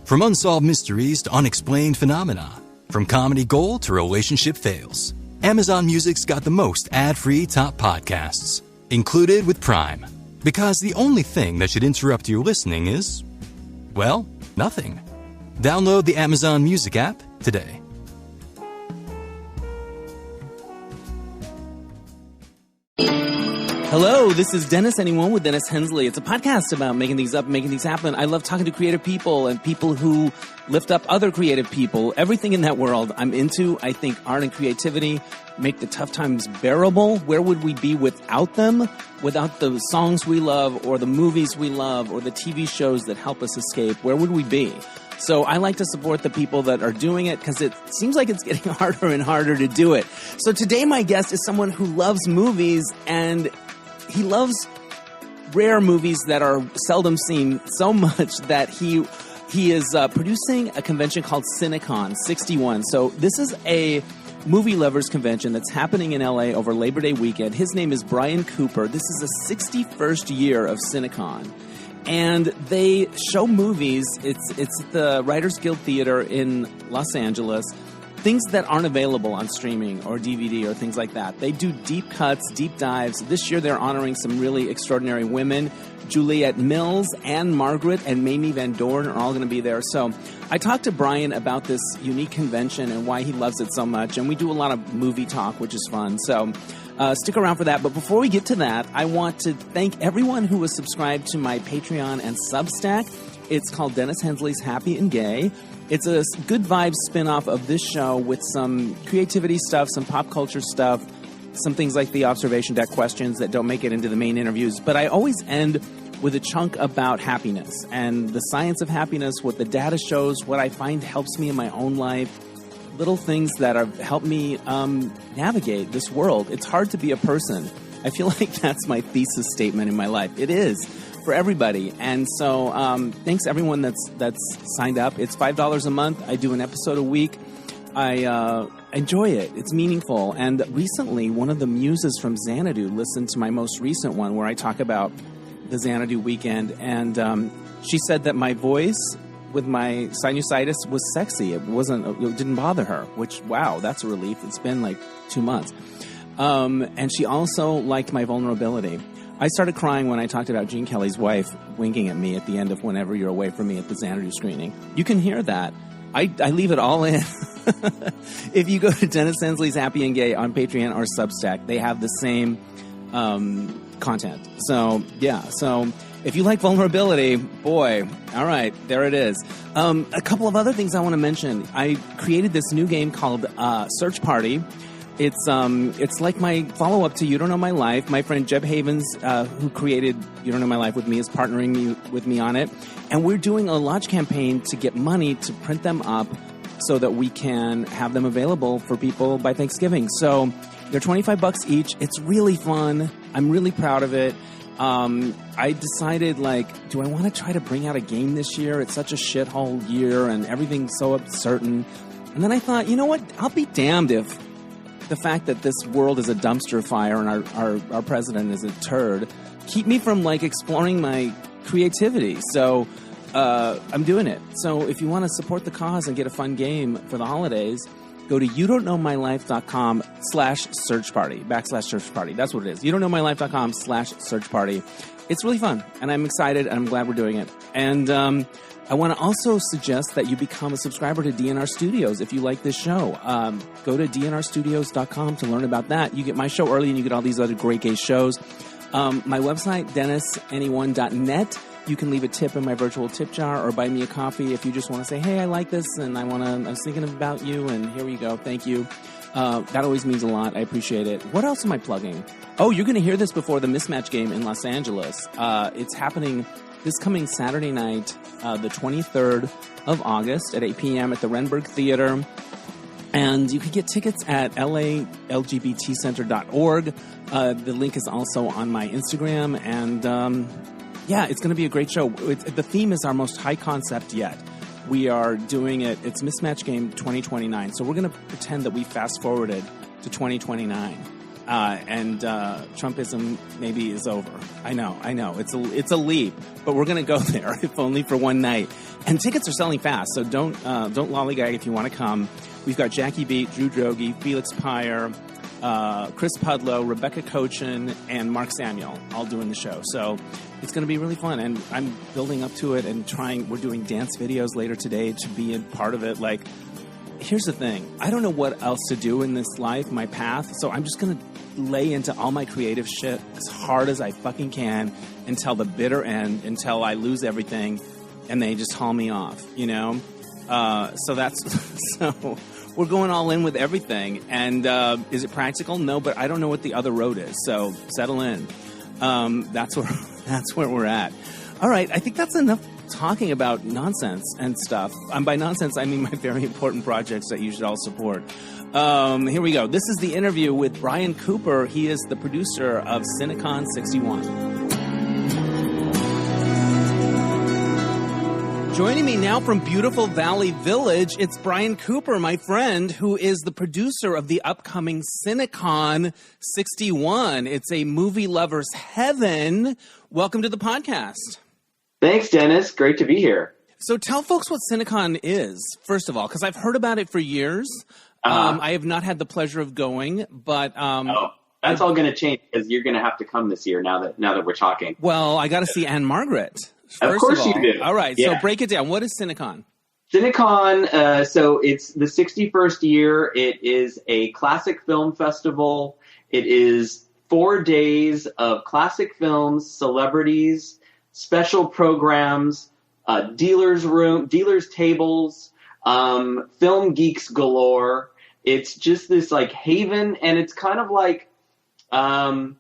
From unsolved mysteries to unexplained phenomena, from comedy gold to relationship fails, Amazon Music's got the most ad-free top podcasts, included with Prime. Because the only thing that should interrupt your listening is, well, nothing. Download the Amazon Music app today. Hello, this is Dennis Anyone with Dennis Hensley. It's a podcast about making things up, making things happen. I love talking to creative people and people who lift up other creative people. Everything in that world I'm into. I think art and creativity make the tough times bearable. Where would we be without them? Without the songs we love or the movies we love or the TV shows that help us escape? Where would we be? So I like to support the people that are doing it because it seems like it's getting harder and harder to do it. So today my guest is someone who loves movies, and he loves rare movies that are seldom seen so much that he is producing a convention called Cinecon 61. So this is a movie lovers convention that's happening in LA over Labor Day weekend. His name is Bryan Cooper. This is the 61st year of Cinecon. And they show movies. It's the Writers Guild Theater in Los Angeles. Things that aren't available on streaming or DVD or things like that. They do deep cuts, deep dives. This year they're honoring some really extraordinary women. Juliet Mills, Ann-Margret, and Mamie Van Doren are all going to be there. So I talked to Bryan about this unique convention and why he loves it so much. And we do a lot of movie talk, which is fun. So stick around for that. But before we get to that, I want to thank everyone who was subscribed to my Patreon and Substack. It's called Dennis Hensley's Happy and Gay. It's a good vibes spinoff of this show with some creativity stuff, some pop culture stuff, some things like the observation deck questions that don't make it into the main interviews. But I always end with a chunk about happiness and the science of happiness, what the data shows, what I find helps me in my own life, little things that have helped me navigate this world. It's hard to be a person. I feel like that's my thesis statement in my life. It is for everybody. And so thanks everyone that's signed up. It's $5 a month. I do an episode a week. I enjoy it. It's meaningful. And recently, one of the muses from Xanadu listened to my most recent one where I talk about the Xanadu weekend. And she said that my voice with my sinusitis was sexy. It didn't bother her, which, wow, that's a relief. It's been like 2 months. And she also liked my vulnerability. I started crying when I talked about Gene Kelly's wife winking at me at the end of Whenever You're Away From Me at the Xanadu screening. You can hear that. I leave it all in. If you go to Dennis Hensley's Happy and Gay on Patreon or Substack, they have the same content. So, yeah. So if you like vulnerability, boy, all right, there it is. A couple of other things I want to mention. I created this new game called Search Party. It's like my follow-up to You Don't Know My Life. My friend Jeb Havens, who created You Don't Know My Life with me, is partnering with me on it. And we're doing a launch campaign to get money to print them up so that we can have them available for people by Thanksgiving. So they're $25 each. It's really fun. I'm really proud of it. I decided, do I want to try to bring out a game this year? It's such a shithole year and everything's so uncertain. And then I thought, you know what? I'll be damned if the fact that this world is a dumpster fire and our president is a turd keep me from exploring my creativity. So I'm doing it. So if you want to support the cause and get a fun game for the holidays, go to youdon'tknowmylife.com/search party, /search party. That's what it is. youdon'tknowmylife.com/search party. It's really fun and I'm excited and I'm glad we're doing it. And I want to also suggest that you become a subscriber to DNR Studios if you like this show. Go to dnrstudios.com to learn about that. You get my show early and you get all these other great gay shows. My website, dennisanyone.net. You can leave a tip in my virtual tip jar or buy me a coffee if you just want to say, hey, I like this and I was thinking about you and here we go. Thank you. That always means a lot. I appreciate it. What else am I plugging? Oh, you're going to hear this before the Mismatch game in Los Angeles. It's happening this coming Saturday night, the 23rd of August at 8 p.m. at the Renberg Theater. And you can get tickets at LALGBTcenter.org. The link is also on my Instagram. And yeah, it's going to be a great show. The theme is our most high concept yet. We are doing it. It's Mismatch Game 2029. So we're going to pretend that we fast forwarded to 2029. And Trumpism maybe is over. I know. It's a leap, but we're going to go there, if only for one night. And tickets are selling fast, so don't lollygag if you want to come. We've got Jackie Beat, Drew Droege, Felix Pyre, Chris Pudlow, Rebecca Cochin, and Mark Samuel all doing the show. So it's going to be really fun, and I'm building up to it and we're doing dance videos later today to be a part of it. Like, here's the thing. I don't know what else to do in this life, my path, so I'm just going to lay into all my creative shit as hard as I fucking can until the bitter end, until I lose everything and they just haul me off, you know? So we're going all in with everything. And is it practical? No, but I don't know what the other road is. So settle in. That's where we're at. All right. I think that's enough talking about nonsense and stuff. By nonsense, I mean my very important projects that you should all support. Here we go. This is the interview with Bryan Cooper. He is the producer of Cinecon 61. Joining me now from beautiful Valley Village, it's Bryan Cooper, my friend, who is the producer of the upcoming Cinecon 61. It's a movie lover's heaven. Welcome to the podcast. Thanks, Dennis. Great to be here. So tell folks what Cinecon is, first of all, because I've heard about it for years. I have not had the pleasure of going, but... that's all going to change because you're going to have to come this year now that we're talking. Well, I got to see Ann-Margret. Of course you do. All right, yeah. So break it down. What is Cinecon? Cinecon, so it's the 61st year. It is a classic film festival. It is 4 days of classic films, celebrities, special programs, dealers tables, film geeks galore. It's just this like haven, and it's kind of like a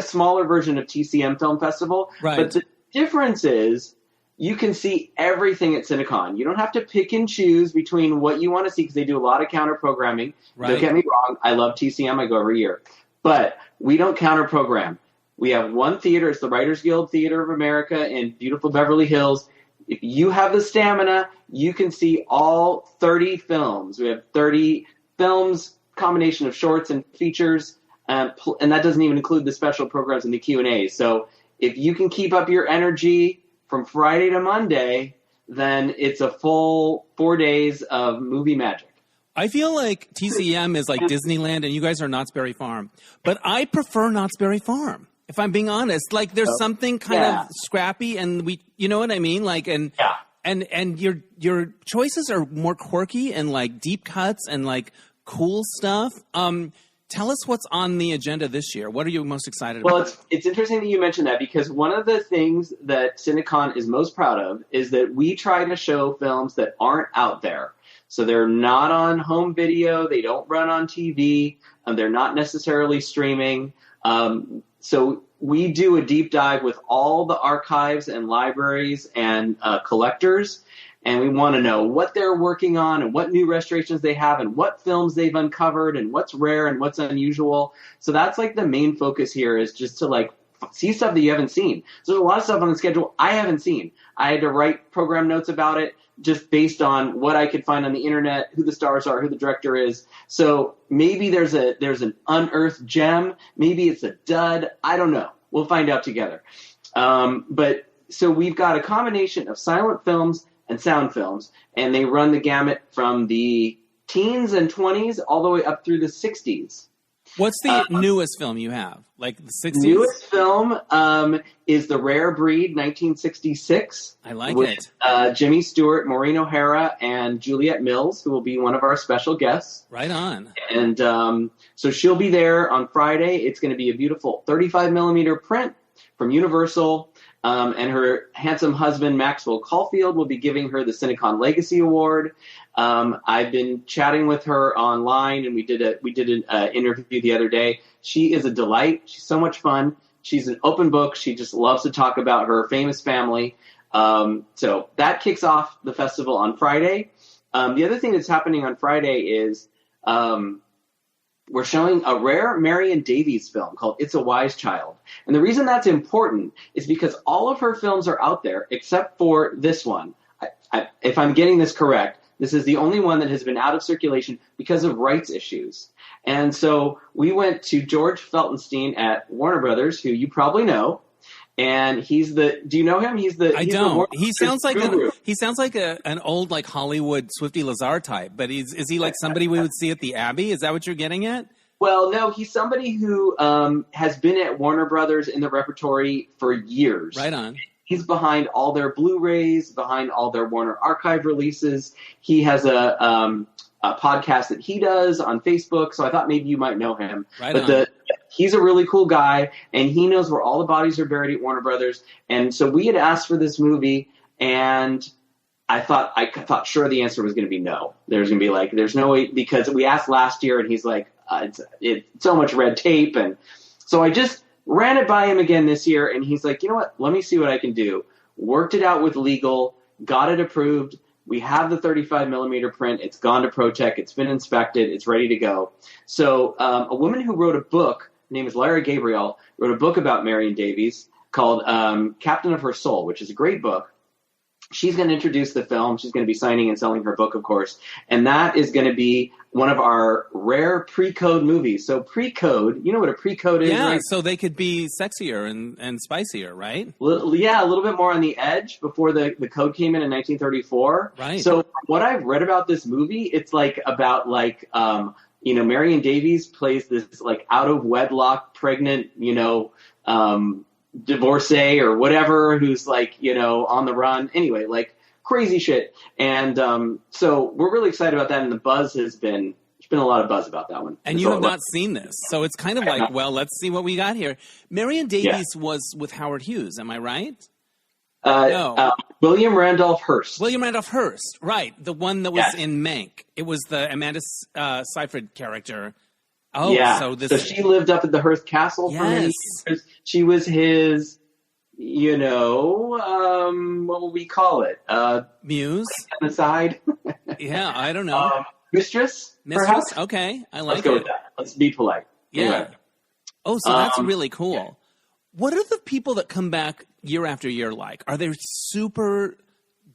smaller version of TCM Film Festival. Right. But the difference is you can see everything at Cinecon. You don't have to pick and choose between what you want to see because they do a lot of counter programming. Right. Don't get me wrong. I love TCM. I go every year. But we don't counter program. We have one theater. It's the Writers Guild Theater of America in beautiful Beverly Hills. If you have the stamina, you can see all 30 films. We have 30 films, combination of shorts and features, and that doesn't even include the special programs and the Q&A. So if you can keep up your energy from Friday to Monday, then it's a full 4 days of movie magic. I feel like TCM is like Disneyland and you guys are Knott's Berry Farm. But I prefer Knott's Berry Farm, if I'm being honest. Like there's something kind of scrappy and you know what I mean? Like, and your choices are more quirky and like deep cuts and like cool stuff. Tell us what's on the agenda this year. What are you most excited about? Well, it's interesting that you mentioned that because one of the things that Cinecon is most proud of is that we try to show films that aren't out there. So they're not on home video. They don't run on TV. They're not necessarily streaming. So we do a deep dive with all the archives and libraries and collectors. And we want to know what they're working on and what new restorations they have and what films they've uncovered and what's rare and what's unusual. So that's like the main focus here is just to like see stuff that you haven't seen. So there's a lot of stuff on the schedule I haven't seen. I had to write program notes about it just based on what I could find on the internet, who the stars are, who the director is. So maybe there's an unearthed gem. Maybe it's a dud. I don't know. We'll find out together. But so we've got a combination of silent films and sound films, and they run the gamut from the teens and 20s all the way up through the 60s. What's the newest film you have? Like the 60s? Newest film is The Rare Breed, 1966. I like with, it. Jimmy Stewart, Maureen O'Hara, and Juliet Mills, who will be one of our special guests. Right on. And so she'll be there on Friday. It's going to be a beautiful 35 millimeter print from Universal. And her handsome husband, Maxwell Caulfield, will be giving her the Cinecon Legacy Award. I've been chatting with her online, and we did an interview the other day. She is a delight. She's so much fun. She's an open book. She just loves to talk about her famous family. So that kicks off the festival on Friday. The other thing that's happening on Friday is we're showing a rare Marion Davies film called It's a Wise Child. And the reason that's important is because all of her films are out there except for this one. If I'm getting this correct, this is the only one that has been out of circulation because of rights issues. And so we went to George Feltenstein at Warner Brothers, who you probably know, And do you know him? I don't. He sounds like an old like Hollywood Swifty Lazar type, but is he like somebody we would see at the Abbey? Is that what you're getting at? Well, no, he's somebody who has been at Warner Brothers in the repertory for years. Right on. He's behind all their Blu-rays, behind all their Warner Archive releases. He has a podcast that he does on Facebook, so I thought maybe you might know him. He's a really cool guy, and he knows where all the bodies are buried at Warner Brothers. And so we had asked for this movie, and I thought sure the answer was going to be no. There's going to be like, there's no way, because we asked last year, and he's like, it's so much red tape. And so I just ran it by him again this year, and he's like, you know what, let me see what I can do. Worked it out with legal, got it approved. We have the 35 millimeter print. It's gone to ProTech. It's been inspected. It's ready to go. So a woman who wrote a book, her name is Lara Gabriel, wrote a book about Marion Davies called Captain of Her Soul, which is a great book. She's going to introduce the film. She's going to be signing and selling her book, of course. And that is going to be one of our rare pre-code movies. So pre-code, you know what a pre-code is, yeah, right? So they could be sexier and spicier, right? A little bit more on the edge before the code came in 1934. Right. So what I've read about this movie, it's like about like, Marion Davies plays this like out of wedlock pregnant, divorcee or whatever, who's like, on the run. Anyway, like crazy shit. And so we're really excited about that. And there's been a lot of buzz about that one. And you have not seen this. So it's kind of like, well, let's see what we got here. Marion Davies was with Howard Hughes. Am I right? No. William Randolph Hearst. William Randolph Hearst. Right. The one that was in Mank. It was the Amanda Seyfried character. Oh, yeah. So she lived up at the Hearst Castle for many years. She was his, what will we call it? Muse? On the side? Yeah, I don't know. Mistress? Perhaps? Okay, I like it. Let's go with that. Let's be polite. Yeah. Anyway. Oh, so that's really cool. Yeah. What are the people that come back year after year like? Are they super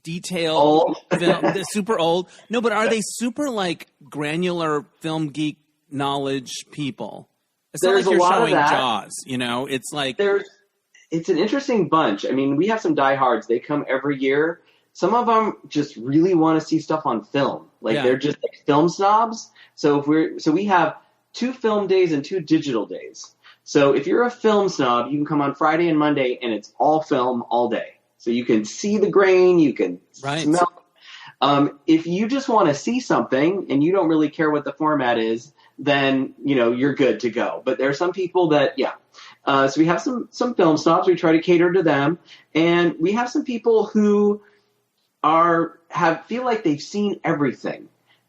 detailed? They're super old? No, but are they super like granular film geek knowledge people? It's not like you're showing Jaws, It's like it's an interesting bunch. I mean, we have some diehards. They come every year. Some of them just really want to see stuff on film. They're just like film snobs. So we have 2 film days and 2 digital days. So if you're a film snob, you can come on Friday and Monday, and it's all film all day. So you can see the grain, you can smell. If you just want to see something and you don't really care what the format is, then you're good to go. But there are some people that, so we have some film snobs. We try to cater to them, and we have some people who feel like they've seen everything,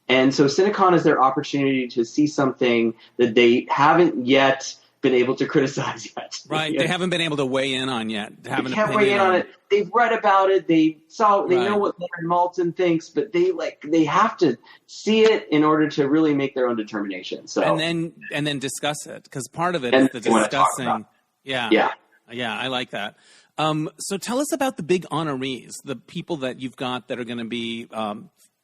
and so Cinecon is their opportunity to see something that they haven't yet been able to criticize yet. Right, they haven't been able to weigh in on yet. They can't weigh in on it. They've read about it. They know what Leonard Maltin thinks, but they have to see it in order to really make their own determination. So and then discuss it, because part of it is the discussing. Yeah, I like that. So tell us about the big honorees, the people that you've got that are going to be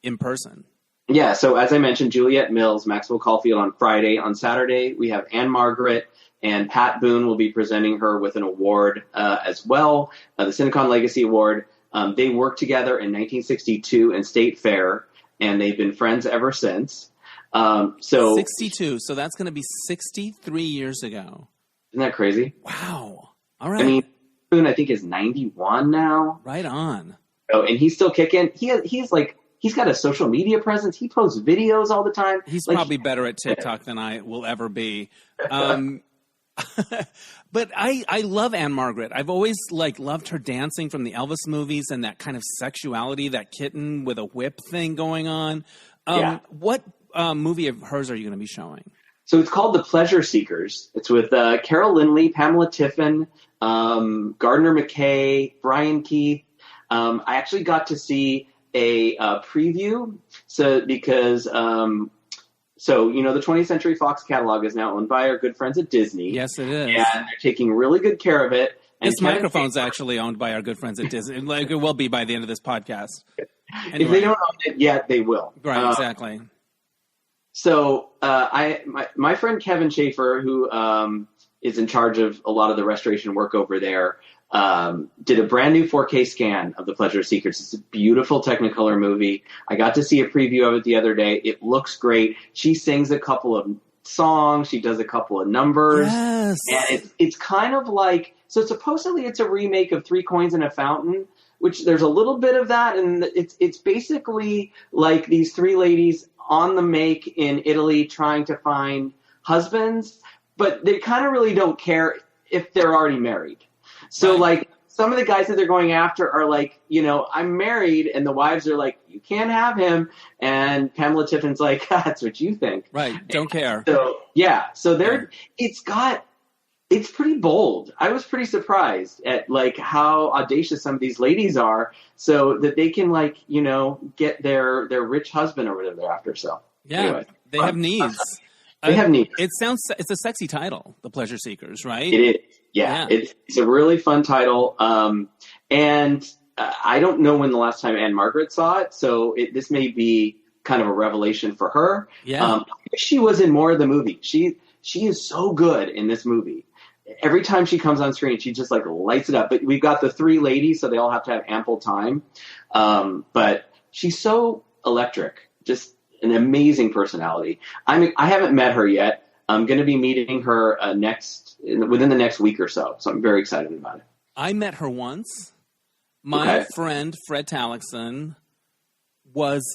in person. Yeah, so as I mentioned, Juliet Mills, Maxwell Caulfield on Friday. On Saturday, we have Ann-Margret, and Pat Boone will be presenting her with an award as well, the Cinecon Legacy Award. They worked together in 1962 in State Fair, and they've been friends ever since. 62, so that's going to be 63 years ago. Isn't that crazy? Wow. All right. I mean, Boone, I think, is 91 now. Right on. Oh, and he's still kicking. He's got a social media presence. He posts videos all the time. He's probably better at TikTok than I will ever be. But I love Ann-Margret. I've always loved her dancing from the Elvis movies and that kind of sexuality, that kitten with a whip thing going on. What movie of hers are you going to be showing? So it's called The Pleasure Seekers. It's with Carol Lindley, Pamela Tiffin, Gardner McKay, Brian Keith. I actually got to see a preview, because the 20th Century Fox catalog is now owned by our good friends at Disney. Yes, it is. And they're taking really good care of it. And this microphone's actually owned by our good friends at Disney. It will be by the end of this podcast. Anyway. If they don't own it yet, they will. Right, exactly. So my friend Kevin Schaefer, who is in charge of a lot of the restoration work over there, did a brand new 4K scan of The Pleasure Seekers. It's a beautiful Technicolor movie. I got to see a preview of it the other day. It looks great. She sings a couple of songs. She does a couple of numbers. Yes. And it's kind of like, so supposedly it's a remake of Three Coins and a Fountain, which there's a little bit of that. And it's basically like these three ladies on the make in Italy trying to find husbands, but they kind of really don't care if they're already married. So like some of the guys that they're going after are like, you know, I'm married, and the wives are like, you can't have him. And Pamela Tiffin's like, that's what you think. Right. Don't care. So yeah. So it's pretty bold. I was pretty surprised at like how audacious some of these ladies are, so that they can like, you know, get their rich husband or whatever they're after. So yeah, anyway, they have needs. They have needs. It's a sexy title, The Pleasure Seekers, right? It is. Yeah. It's a really fun title. And I don't know when the last time Ann-Margret saw it, so this may be kind of a revelation for her. Yeah. She was in more of the movie. She is so good in this movie. Every time she comes on screen, she just like lights it up. But we've got the three ladies, so they all have to have ample time. But she's so electric, just an amazing personality. I haven't met her yet. I'm going to be meeting her within the next week or so. So I'm very excited about it. I met her once. My friend, Fred Talixon,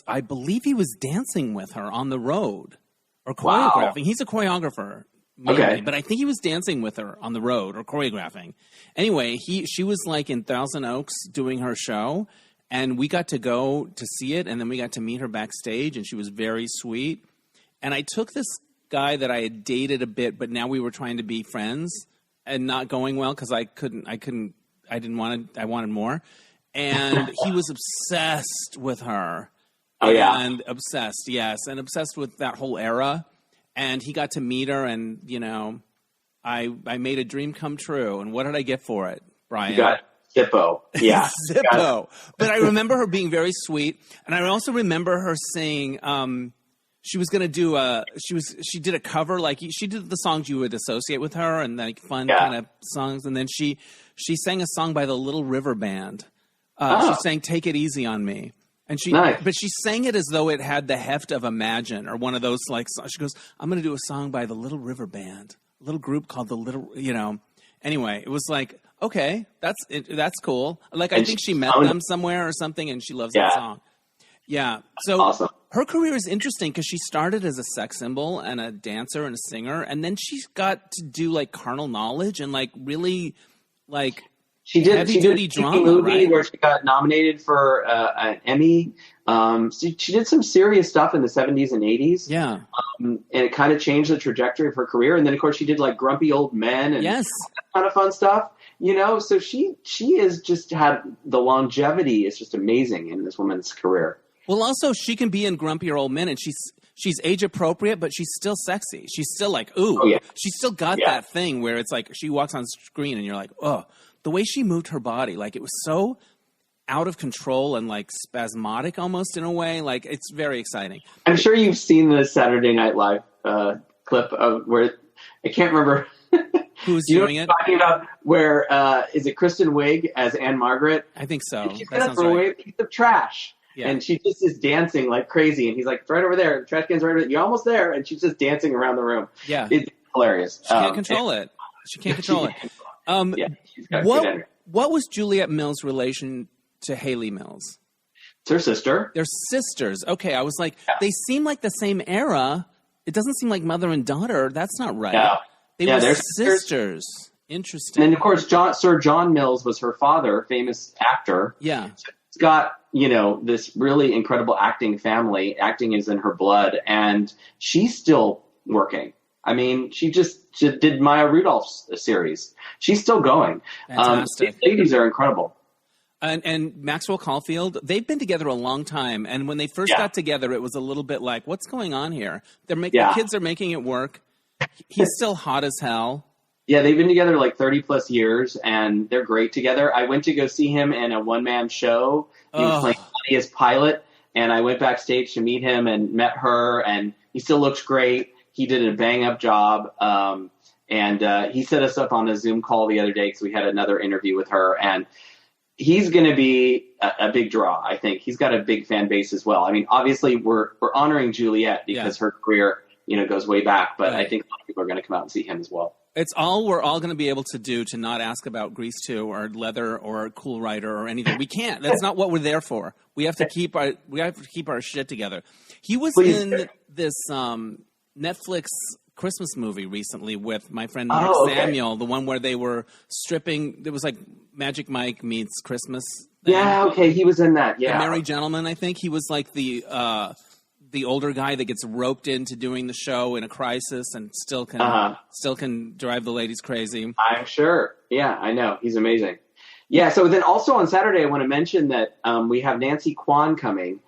I believe he was dancing with her on the road or choreographing. Wow. He's a choreographer. Mainly, but I think he was dancing with her on the road or choreographing. Anyway, she was like in Thousand Oaks doing her show, and we got to go to see it, and then we got to meet her backstage, and she was very sweet. And I took this guy that I had dated a bit, but now we were trying to be friends and not going well because I wanted more. And he was obsessed with her. Oh, yeah. And obsessed, yes. And obsessed with that whole era. And he got to meet her, and, you know, I made a dream come true. And what did I get for it, Brian? You got Zippo. Yeah. Zippo. But I remember her being very sweet. And I also remember her saying she was going to do she did a cover, like she did the songs you would associate with her and like fun kind of songs. And then she sang a song by the Little River Band. She sang Take It Easy on Me. And but she sang it as though it had the heft of Imagine or one of those like songs. She goes, I'm going to do a song by the Little River Band, a little group called the Little, you know. Anyway, it was like, okay, that's cool. Like I think she met them somewhere or something, and she loves that song. Yeah. So awesome. Her career is interesting because she started as a sex symbol and a dancer and a singer, and then she got to do like Carnal Knowledge and like really like. She did a drama, movie where she got nominated for an Emmy. She did some serious stuff in the 70s and 80s. Yeah. And it kind of changed the trajectory of her career. And then, of course, she did like Grumpy Old Men and that kind of fun stuff. You know, so she has just had the longevity is just amazing in this woman's career. Well, also, she can be in Grumpier Old Men, and she's age appropriate, but she's still sexy. She's still like, ooh. Oh, yeah. She's still got that thing where it's like she walks on screen and you're like, oh. The way she moved her body, like it was so out of control and like spasmodic almost in a way. Like it's very exciting. I'm sure you've seen the Saturday Night Live clip of where I can't remember who's doing it. Talking about where is it Kristen Wiig as Ann-Margret? I think so. She's gonna throw away a piece of trash. Yeah. And she just is dancing like crazy. And he's like, it's right over there. The trash can's right over there. You're almost there. And she's just dancing around the room. Yeah. It's hilarious. She can't control it. She can't control it. What was Juliet Mills' relation to Haley Mills? It's her sister. They're sisters. Okay, I was like, they seem like the same era. It doesn't seem like mother and daughter. That's not right. No. They were sisters. Interesting. And then, of course, Sir John Mills was her father, famous actor. Yeah. So it's got, you know, this really incredible acting family. Acting is in her blood. And she's still working. I mean, she did Maya Rudolph's series. She's still going. Fantastic. These ladies are incredible. And Maxwell Caulfield, they've been together a long time. And when they first got together, it was a little bit like, what's going on here? The kids are making it work. He's still hot as hell. Yeah, they've been together like 30 plus years, and they're great together. I went to go see him in a one-man show. He was playing Claudius Pilate, and I went backstage to meet him and met her, and he still looks great. He did a bang-up job. And he set us up on a Zoom call the other day because we had another interview with her. And he's going to be a big draw, I think. He's got a big fan base as well. I mean, obviously, we're honoring Juliet because her career, goes way back. But I think a lot of people are going to come out and see him as well. It's all we're all going to be able to do to not ask about Grease 2 or Leather or Cool Rider or anything. We can't. That's not what we're there for. We have to keep our shit together. He was in this Netflix Christmas movie recently with my friend Mark Samuel, the one where they were stripping. It was like Magic Mike meets Christmas. Yeah, okay, he was in that. Yeah, The Merry Gentleman. I think he was like the older guy that gets roped into doing the show in a crisis and still can drive the ladies crazy. I'm sure. Yeah, I know. He's amazing. Yeah, so then also on Saturday, I want to mention that we have Nancy Kwan coming.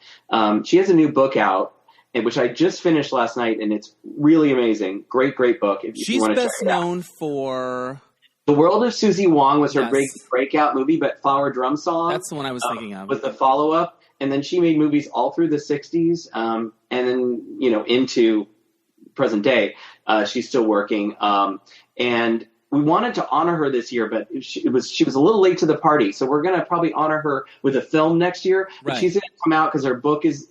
She has a new book out, which I just finished last night, and it's really amazing. Great book. If you want to check it out. She's best known for... The World of Susie Wong was her breakout movie, but Flower Drum Song. That's the one I was thinking of. Was the follow-up. And then she made movies all through the 60s, and then, into present day. She's still working. And we wanted to honor her this year, but she was a little late to the party. So we're going to probably honor her with a film next year. But she's going to come out because her book is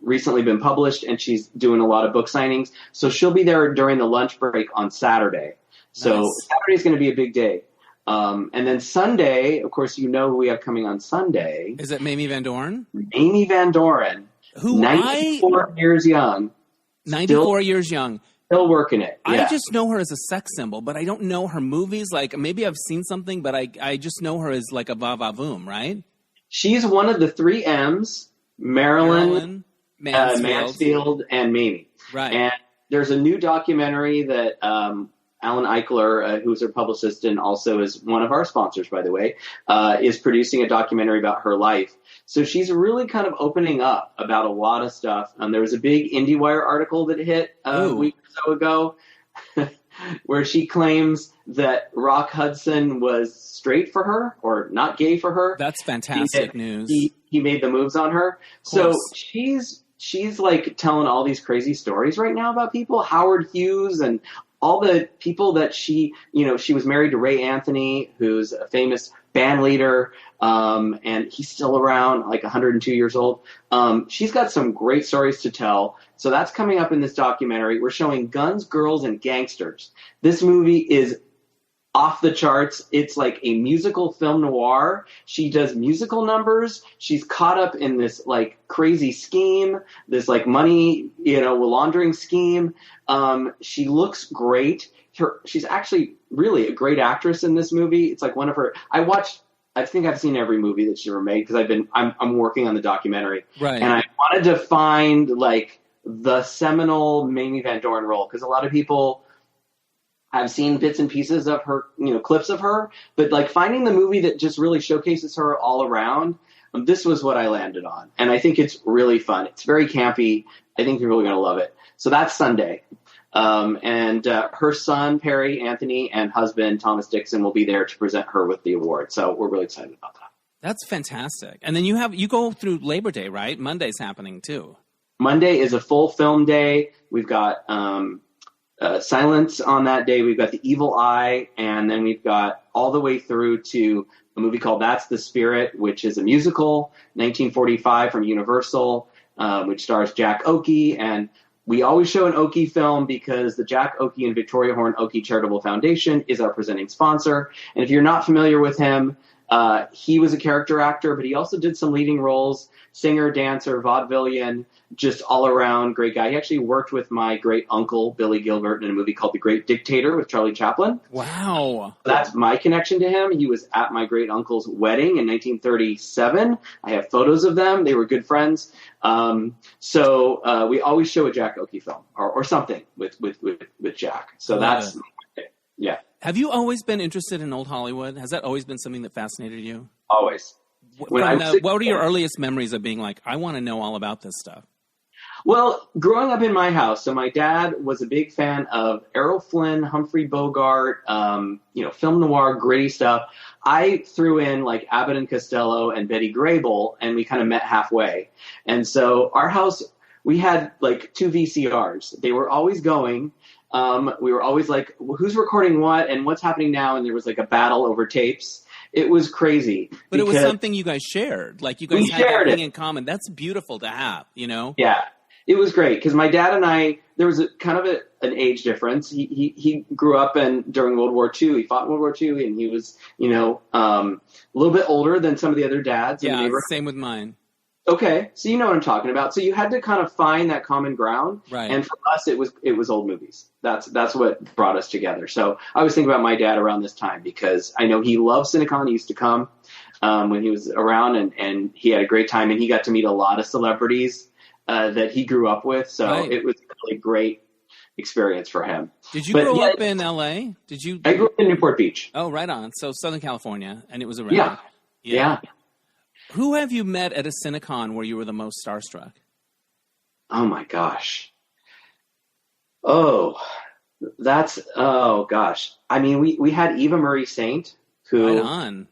recently been published, and she's doing a lot of book signings. So she'll be there during the lunch break on Saturday. So Saturday is going to be a big day. And then Sunday, of course, who we have coming on Sunday. Is it Mamie Van Doren? Mamie Van Doren. Who 94 years young. 94 years young. Still working it. Yeah. I just know her as a sex symbol, but I don't know her movies. Like, maybe I've seen something, but I just know her as like a va-va-voom, right? She's one of the 3 M's, Marilyn, Mansfield, and Mamie. Right. And there's a new documentary that Alan Eichler, who's her publicist and also is one of our sponsors, by the way, is producing a documentary about her life. So she's really kind of opening up about a lot of stuff. There was a big IndieWire article that hit a week or so ago where she claims that Rock Hudson was straight for her or not gay for her. That's fantastic news. He made the moves on her. So she's like telling all these crazy stories right now about people, Howard Hughes and all the people that she was married to Ray Anthony, who's a famous band leader, and he's still around, like 102 years old. She's got some great stories to tell. So that's coming up in this documentary. We're showing Guns, Girls, and Gangsters. This movie is off the charts. It's like a musical film noir. She does musical numbers. She's caught up in this like crazy scheme, this like money, laundering scheme. She looks great. She's actually really a great actress in this movie. It's like one of her, I think I've seen every movie that she ever made because I'm working on the documentary. Right. And I wanted to find like the seminal Mamie Van Doren role because a lot of people, I've seen bits and pieces of her, clips of her, but like finding the movie that just really showcases her all around, this was what I landed on. And I think it's really fun. It's very campy. I think you're really going to love it. So that's Sunday. And her son, Perry Anthony, and husband, Thomas Dixon, will be there to present her with the award. So we're really excited about that. That's fantastic. And then you go through Labor Day, right? Monday's happening too. Monday is a full film day. We've got, Silence on that day. We've got The Evil Eye, and then we've got all the way through to a movie called That's the Spirit, which is a musical, 1945 from Universal, which stars Jack Oakey. And we always show an Oakey film because the Jack Oakey and Victoria Horn Oakey Charitable Foundation is our presenting sponsor. And if you're not familiar with him, he was a character actor, but he also did some leading roles, singer, dancer, vaudevillian, just all around great guy. He actually worked with my great uncle, Billy Gilbert, in a movie called The Great Dictator with Charlie Chaplin. Wow. That's my connection to him. He was at my great uncle's wedding in 1937. I have photos of them. They were good friends. So we always show a Jack Oakey film or something with Jack. So that's, yeah. Have you always been interested in old Hollywood? Has that always been something that fascinated you? Always. What are your earliest memories of being like, I want to know all about this stuff? Well, growing up in my house, so my dad was a big fan of Errol Flynn, Humphrey Bogart, film noir, gritty stuff. I threw in like Abbott and Costello and Betty Grable, and we kind of met halfway. And so our house, we had like 2 VCRs. They were always going. We were always like, who's recording what and what's happening now? And there was like a battle over tapes. It was crazy. But it was something you guys shared. Like you guys had that thing in common. That's beautiful to have, you know? Yeah. It was great because my dad and I, there was an age difference. He grew up during World War II. He fought in World War II, and he was, a little bit older than some of the other dads. Yeah, same with mine. Okay, so you know what I'm talking about. So you had to kind of find that common ground, right? And for us, it was old movies. That's what brought us together. So I always think about my dad around this time because I know he loved Cinecon. He used to come when he was around, and he had a great time, and he got to meet a lot of celebrities that he grew up with. So It was a really great experience for him. Did you grow up in LA? I grew up in Newport Beach. Oh, right on. So Southern California, and it was around. Yeah. Who have you met at a Cinecon where you were the most starstruck? Oh my gosh. Oh gosh. I mean, we had Eva Marie Saint, who. Right on.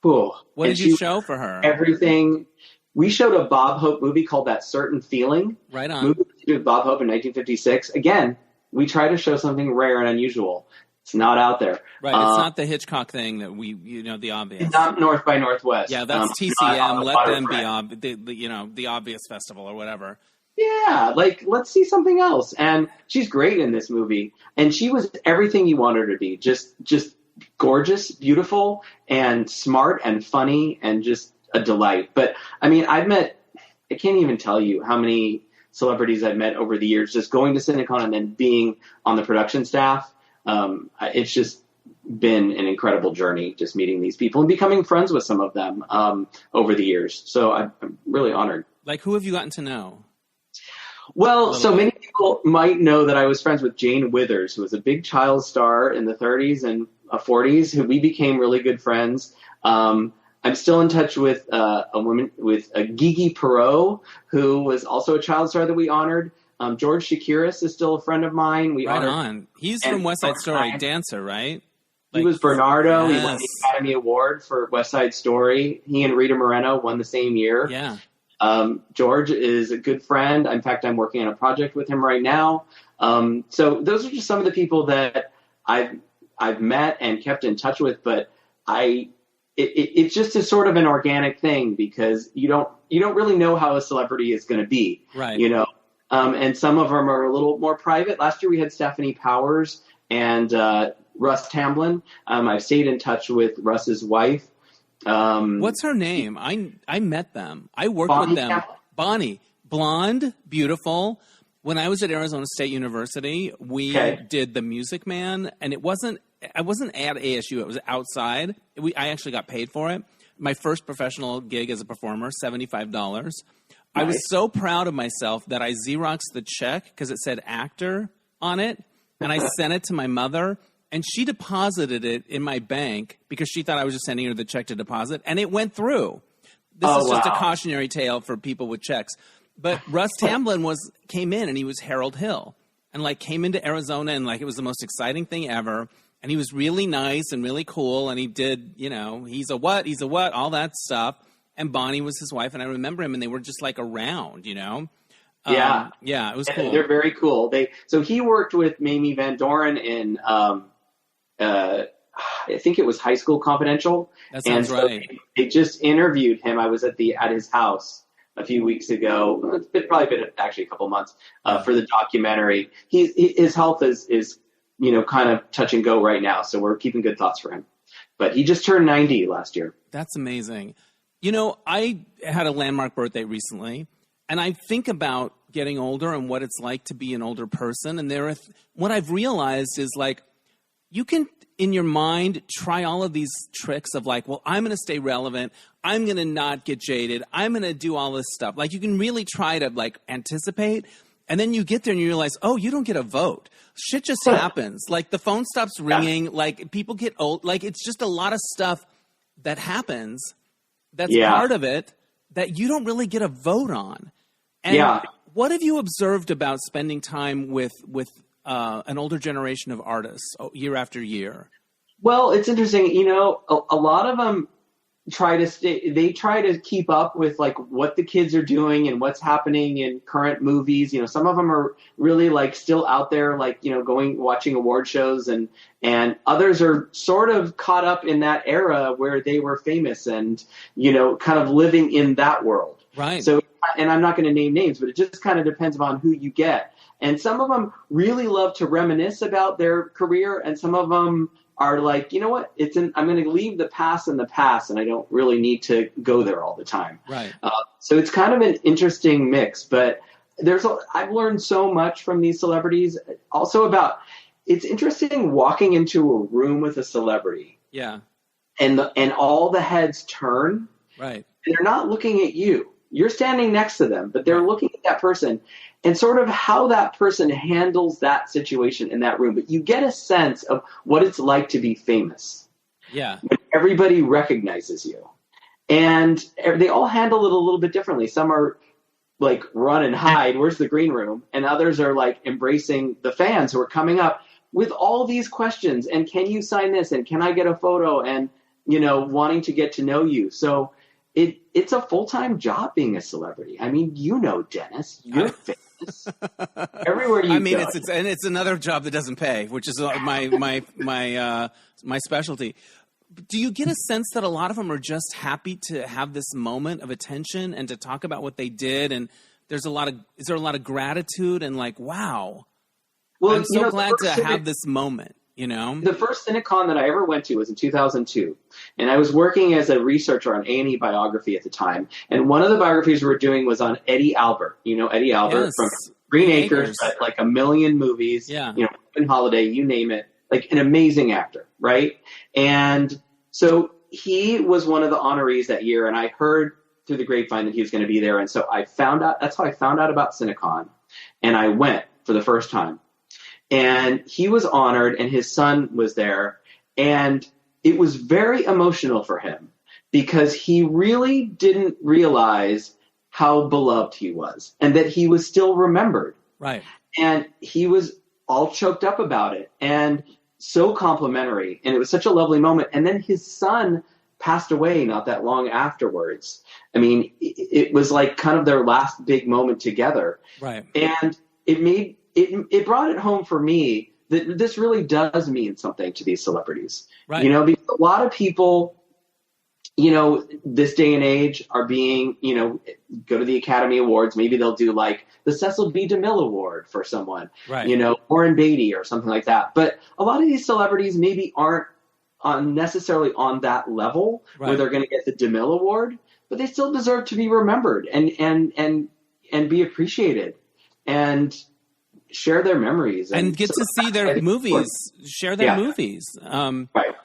Cool. What did you show for her? Everything. We showed a Bob Hope movie called That Certain Feeling. Right on. Movie with Bob Hope in 1956. Again, we try to show something rare and unusual. It's not out there. Right. It's not the Hitchcock thing that the obvious. It's not North by Northwest. Yeah, that's TCM. Let them be the obvious festival or whatever. Yeah, like let's see something else. And she's great in this movie. And she was everything you want her to be. Just gorgeous, beautiful, and smart and funny and just a delight. But I mean, I can't even tell you how many celebrities I've met over the years just going to Cinecon and then being on the production staff. It's just been an incredible journey just meeting these people and becoming friends with some of them over the years. So I'm really honored. Like, who have you gotten to know? Well, so many people might know that I was friends with Jane Withers, who was a big child star in the 30s and 40s, who we became really good friends. I'm still in touch with a woman with Gigi Perot, who was also a child star that we honored. George Shakiris is still a friend of mine. Right on. He's from West Side Story, dancer, right? He was Bernardo. Yes. He won the Academy Award for West Side Story. He and Rita Moreno won the same year. Yeah. George is a good friend. In fact, I'm working on a project with him right now. So those are just some of the people that I've met and kept in touch with. But it's just a sort of an organic thing because you don't really know how a celebrity is going to be. Right. And some of them are a little more private. Last year we had Stephanie Powers and Russ Tamblyn. I've stayed in touch with Russ's wife. What's her name? I met them. I worked with them. Tamblyn? Bonnie, blonde, beautiful. When I was at Arizona State University, we did The Music Man, and I wasn't at ASU. It was outside. I actually got paid for it. My first professional gig as a performer, $75. Nice. I was so proud of myself that I Xeroxed the check because it said actor on it, and I sent it to my mother, and she deposited it in my bank because she thought I was just sending her the check to deposit, and it went through. This is just a cautionary tale for people with checks. But Russ Tamblyn came in, and he was Harold Hill, and came into Arizona, and it was the most exciting thing ever. And he was really nice and really cool, and he did, he's a what, all that stuff. And Bonnie was his wife, and I remember him, and they were just around, Yeah, it was cool. They're very cool. So he worked with Mamie Van Doren in, I think it was High School Confidential. That sounds right. They just interviewed him. I was at his house a few weeks ago. It's probably been actually a couple months for the documentary. His health is kind of touch and go right now, so we're keeping good thoughts for him. But he just turned 90 last year. That's amazing. I had a landmark birthday recently, and I think about getting older and what it's like to be an older person. And what I've realized is you can, in your mind, try all of these tricks of well, I'm going to stay relevant. I'm going to not get jaded. I'm going to do all this stuff. You can really try to anticipate. And then you get there and you realize, oh, you don't get a vote. Shit just happens. The phone stops ringing. People get old. It's just a lot of stuff that happens. That's part of it that you don't really get a vote on. And what have you observed about spending time with an older generation of artists year after year? Well, it's interesting. A lot of them, try to keep up with like what the kids are doing and what's happening in current movies. You know, some of them are really like still out there, like, you know, watching award shows, and others are sort of caught up in that era where they were famous and, you know, kind of living in that world. Right. So, and I'm not going to name names, but it just kind of depends upon who you get. And some of them really love to reminisce about their career, and some of them are like, you know what, I'm going to leave the past in the past, and I don't really need to go there all the time. Right. So it's kind of an interesting mix, but I've learned so much from these celebrities. Also it's interesting walking into a room with a celebrity. Yeah. And all the heads turn. Right. And they're not looking at you. You're standing next to them, but they're looking at that person, and sort of how that person handles that situation in that room. But you get a sense of what it's like to be famous. Yeah. When everybody recognizes you. And they all handle it a little bit differently. Some are like, run and hide, where's the green room? And others are like embracing the fans who are coming up with all these questions. And can you sign this? And can I get a photo? And, you know, wanting to get to know you. So it's a full-time job being a celebrity. I mean, you know, Dennis, you're famous everywhere you go. It's another job that doesn't pay, which is my specialty. Do you get a sense that a lot of them are just happy to have this moment of attention and to talk about what they did? And is there a lot of gratitude and like, wow, well, I'm so glad to have this moment. You know, the first Cinecon that I ever went to was in 2002, and I was working as a researcher on A&E biography at the time. And one of the biographies we were doing was on Eddie Albert. You know, Eddie Albert from Green Acres, like a million movies. Yeah. You know, in Holiday, you name it. Like an amazing actor, right? And so he was one of the honorees that year, and I heard through the grapevine that he was going to be there. And so I found out. That's how I found out about Cinecon, and I went for the first time. And he was honored, and his son was there, and it was very emotional for him because he really didn't realize how beloved he was and that he was still remembered. Right. And he was all choked up about it and so complimentary, and it was such a lovely moment. And then his son passed away not that long afterwards. I mean, it was like kind of their last big moment together. Right. And it brought it home for me that this really does mean something to these celebrities. Right. You know, because a lot of people, you know, this day and age are being, you know, go to the Academy Awards. Maybe they'll do like the Cecil B. DeMille Award for someone, right. You know, Warren Beatty or something like that. But a lot of these celebrities maybe aren't necessarily on that level where they're going to get the DeMille Award, but they still deserve to be remembered and be appreciated and share their memories and get to see their movies, share their movies. Right.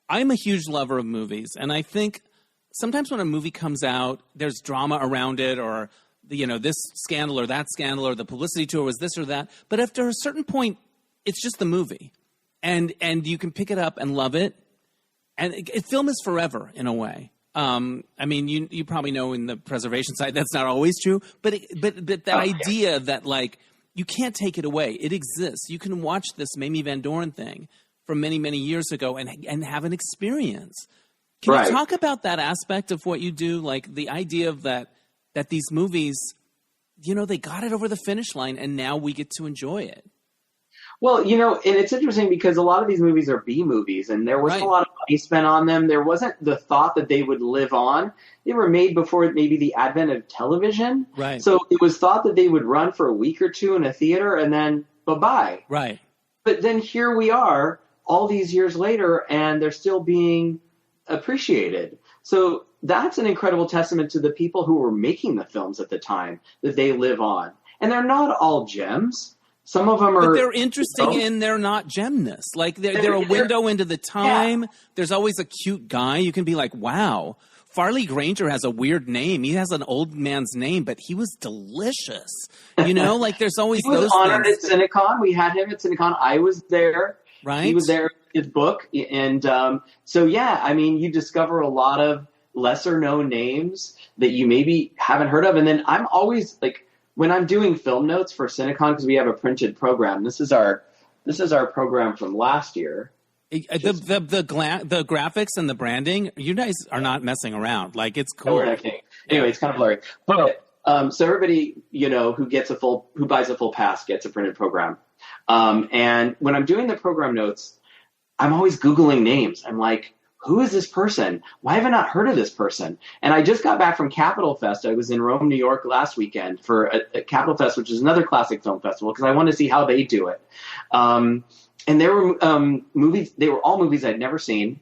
I'm a huge lover of movies, and I think sometimes when a movie comes out, there's drama around it, or you know, this scandal or that scandal, or the publicity tour was this or that. But after a certain point, it's just the movie, and you can pick it up and love it. And film is forever in a way. I mean, you probably know in the preservation side that's not always true, but that idea that like, you can't take it away. It exists. You can watch this Mamie Van Doren thing from many, many years ago and have an experience. Can you talk about that aspect of what you do? Like the idea of that these movies, you know, they got it over the finish line and now we get to enjoy it. Well, you know, and it's interesting because a lot of these movies are B movies, and there wasn't a lot of money spent on them. There wasn't the thought that they would live on. They were made before maybe the advent of television. Right. So it was thought that they would run for a week or two in a theater and then bye-bye. Right. But then here we are all these years later, and they're still being appreciated. So that's an incredible testament to the people who were making the films at the time, that they live on. And they're not all gems. Some of them are, but they're interesting and they're not gemness. Like they're a window into the time. Yeah. There's always a cute guy. You can be like, wow, Farley Granger has a weird name. He has an old man's name, but he was delicious. You know, like there's always he was those honored things. at Cinecon. We had him at Cinecon. I was there. Right. He was there with his book. And so, yeah, I mean, you discover a lot of lesser known names that you maybe haven't heard of. And then I'm always like, when I'm doing film notes for Cinecon, because we have a printed program, this is our program from last year. The graphics and the branding, you guys are not messing around. Like, it's cool. Anyway, it's kind of blurry. But so everybody, who buys a full pass gets a printed program. And when I'm doing the program notes, I'm always Googling names. I'm like, who is this person? Why have I not heard of this person? And I just got back from Capital Fest. I was in Rome, New York last weekend for a Capital Fest, which is another classic film festival, because I wanted to see how they do it. And there were movies. They were all movies I'd never seen,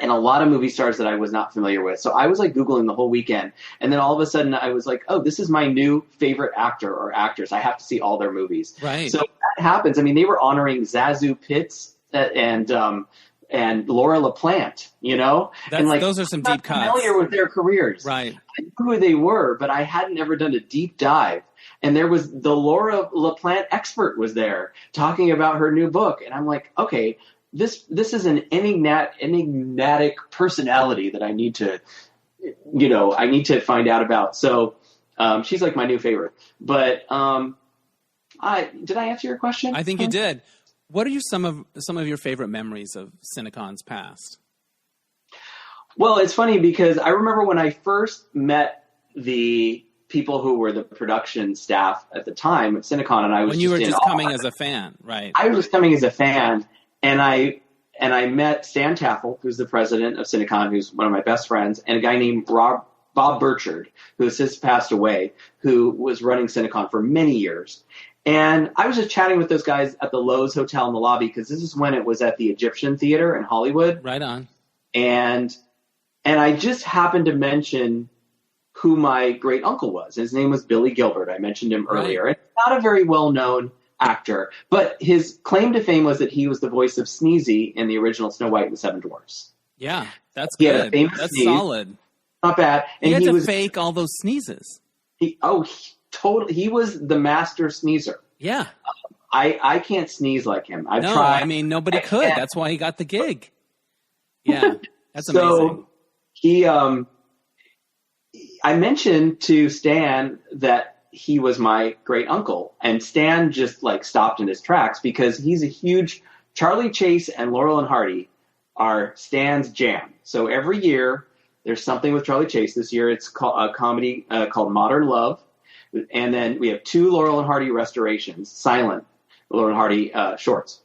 and a lot of movie stars that I was not familiar with. So I was like Googling the whole weekend. And then all of a sudden I was like, oh, this is my new favorite actor or actress. I have to see all their movies. Right. So that happens. I mean, they were honoring Zazu Pitts and Laura LaPlante, and like, those are some deep cuts. Familiar with their careers. Right. I knew who they were, but I hadn't ever done a deep dive. And there was the Laura LaPlante expert was there talking about her new book. And I'm like, okay, this is an enigmatic personality that I need to find out about. So she's like my new favorite. But did I answer your question? I think you did. What are some of your favorite memories of Cinecon's past? Well, it's funny because I remember when I first met the people who were the production staff at the time at Cinecon, and I was when you were just coming as a fan, right? I was coming as a fan, and I met Stan Taffel, who's the president of Cinecon, who's one of my best friends, and a guy named Bob Burchard, who has since passed away, who was running Cinecon for many years. And I was just chatting with those guys at the Lowe's Hotel in the lobby, because this is when it was at the Egyptian Theater in Hollywood. Right on. And I just happened to mention who my great uncle was. His name was Billy Gilbert. I mentioned him earlier. Right. And not a very well-known actor, but his claim to fame was that he was the voice of Sneezy in the original Snow White and the Seven Dwarfs. Yeah, that's good. That's sneeze. Solid. Not bad. And he had to fake all those sneezes. He was the master sneezer. Yeah. I can't sneeze like him. I've tried. I mean, nobody could. That's why he got the gig. Yeah, that's amazing. So I mentioned to Stan that he was my great uncle, and Stan just like stopped in his tracks, because he's a huge Charlie Chase and Laurel and Hardy are Stan's jam. So every year there's something with Charlie Chase. This year it's a comedy called Modern Love. And then we have 2 Laurel and Hardy restorations, silent Laurel and Hardy shorts.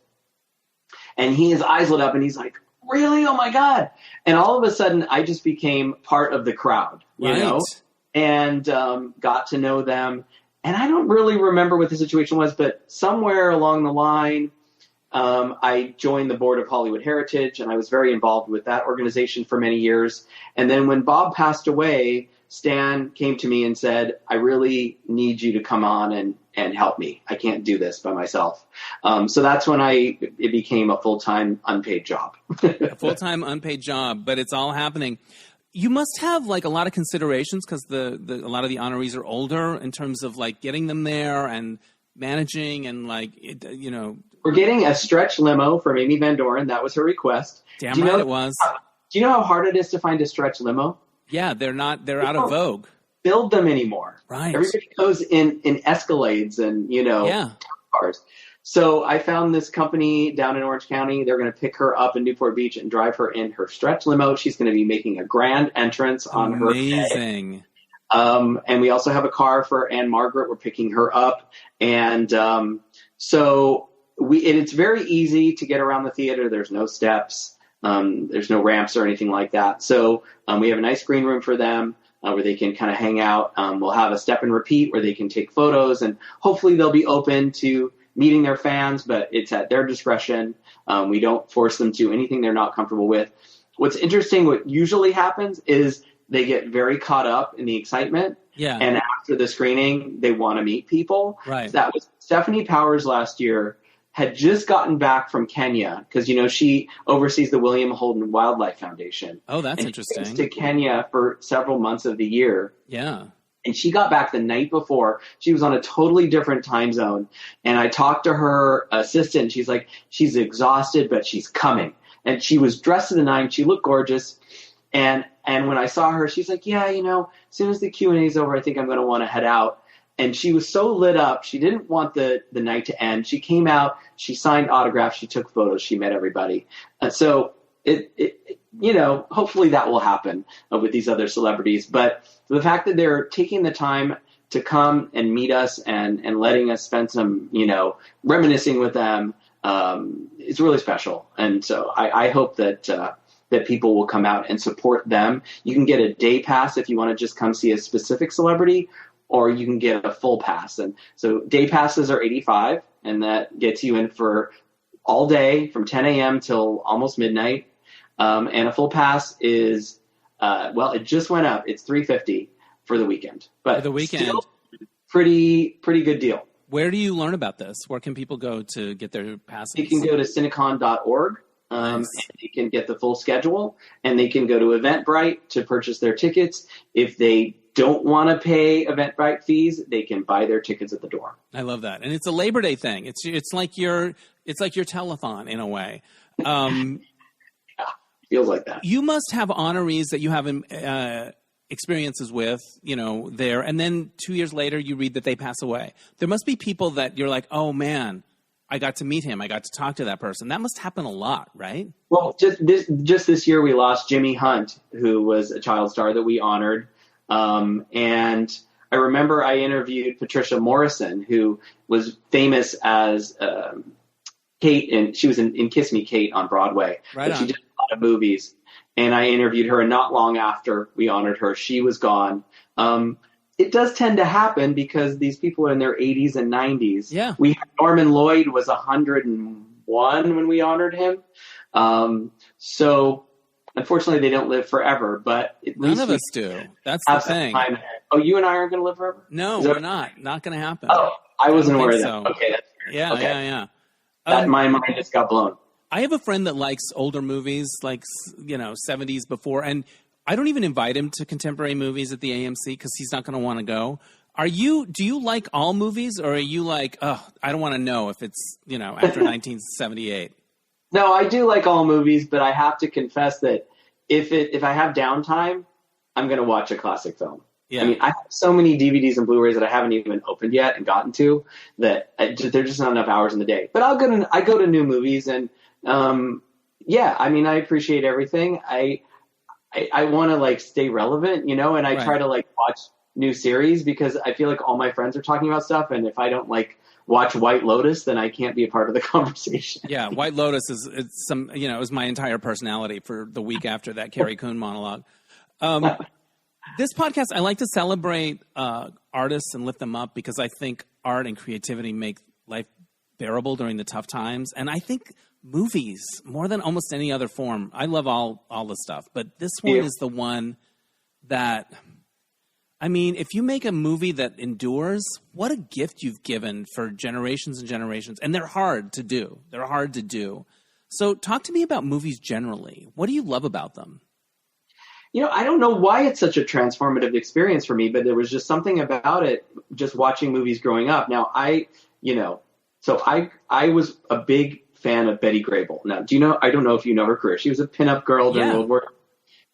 And his eyes lit up and he's like, really? Oh my God. And all of a sudden I just became part of the crowd, you know, and got to know them. And I don't really remember what the situation was, but somewhere along the line, I joined the board of Hollywood Heritage, and I was very involved with that organization for many years. And then when Bob passed away, Stan came to me and said, I really need you to come on and help me. I can't do this by myself. So that's when it became a full-time unpaid job. A full-time unpaid job, but it's all happening. You must have like a lot of considerations, because a lot of the honorees are older, in terms of like getting them there and managing and We're getting a stretch limo for Mamie Van Doren. That was her request. Damn right it was. Do you know how hard it is to find a stretch limo? Yeah, they're out of vogue. Build them anymore. Right. Everybody goes in Escalades and, cars. So I found this company down in Orange County. They're going to pick her up in Newport Beach and drive her in her stretch limo. She's going to be making a grand entrance on her day. Amazing. And we also have a car for Ann-Margret. We're picking her up. And so it's very easy to get around the theater. There's no steps. There's no ramps or anything like that. So we have a nice green room for them where they can kind of hang out. We'll have a step and repeat where they can take photos, and hopefully they'll be open to meeting their fans, but it's at their discretion. We don't force them to anything they're not comfortable with. What's interesting, what usually happens is they get very caught up in the excitement. Yeah. And after the screening, they want to meet people. Right. That was Stephanie Powers last year. Had just gotten back from Kenya because, she oversees the William Holden Wildlife Foundation. Oh, that's interesting. She goes to Kenya for several months of the year. Yeah. And she got back the night before. She was on a totally different time zone. And I talked to her assistant. She's like, she's exhausted, but she's coming. And she was dressed to the nines. She looked gorgeous. And when I saw her, she's like, yeah, as soon as the Q&A is over, I think I'm going to want to head out. And she was so lit up. She didn't want the night to end. She came out, she signed autographs, she took photos, she met everybody. So hopefully that will happen with these other celebrities. But the fact that they're taking the time to come and meet us and letting us spend some, reminiscing with them, it's really special. And so I hope that people will come out and support them. You can get a day pass if you want to just come see a specific celebrity, or you can get a full pass. And so day passes are $85, and that gets you in for all day from 10 a.m. till almost midnight. And a full pass is, it just went up. It's $350 for the weekend. But for the weekend, still pretty good deal. Where do you learn about this? Where can people go to get their passes? You can go to cinecon.org. And you can get the full schedule, and they can go to Eventbrite to purchase their tickets. If they don't want to pay Eventbrite fees, they can buy their tickets at the door. I love that. And it's a Labor Day thing. It's like your telethon in a way. Feels like that. You must have honorees that you have experiences with, there. And then 2 years later, you read that they pass away. There must be people that you're like, oh, man, I got to meet him. I got to talk to that person. That must happen a lot, right? Well, just this year, we lost Jimmy Hunt, who was a child star that we honored. And I remember I interviewed Patricia Morrison, who was famous as Kate, and she was in Kiss Me, Kate on Broadway. Right on. She did a lot of movies. And I interviewed her, and not long after we honored her, she was gone. It does tend to happen because these people are in their 80s and 90s. Yeah. Norman Lloyd was 101 when we honored him. So unfortunately, they don't live forever, but none of us do. That's the thing. Oh, you and I aren't going to live forever? No, we're not. Not going to happen. Oh, I wasn't aware of that. Okay, that's fair. Yeah, okay. yeah. My mind just got blown. I have a friend that likes older movies, like 70s before, and I don't even invite him to contemporary movies at the AMC because he's not going to want to go. Do you like all movies, or are you like, I don't want to know if it's, after 1978? No, I do like all movies, but I have to confess that if I have downtime, I'm going to watch a classic film. Yeah. I mean, I have so many DVDs and Blu-rays that I haven't even opened yet and gotten to that there's just not enough hours in the day. But I go to new movies, and I appreciate everything. I want to stay relevant, and I try to watch new series because I feel like all my friends are talking about stuff, and if I don't watch White Lotus, then I can't be a part of the conversation. Yeah, White Lotus is my entire personality for the week after that Carrie Coon monologue. This podcast, I like to celebrate artists and lift them up because I think art and creativity make life bearable during the tough times, and I think movies, more than almost any other form. I love all the stuff, but this one is the one that, if you make a movie that endures, what a gift you've given for generations and generations. And they're hard to do. So talk to me about movies generally. What do you love about them? I don't know why it's such a transformative experience for me, but there was just something about it, just watching movies growing up. Now, I was a big fan of Betty Grable. Now, I don't know if you know her career. She was a pinup girl during World War II.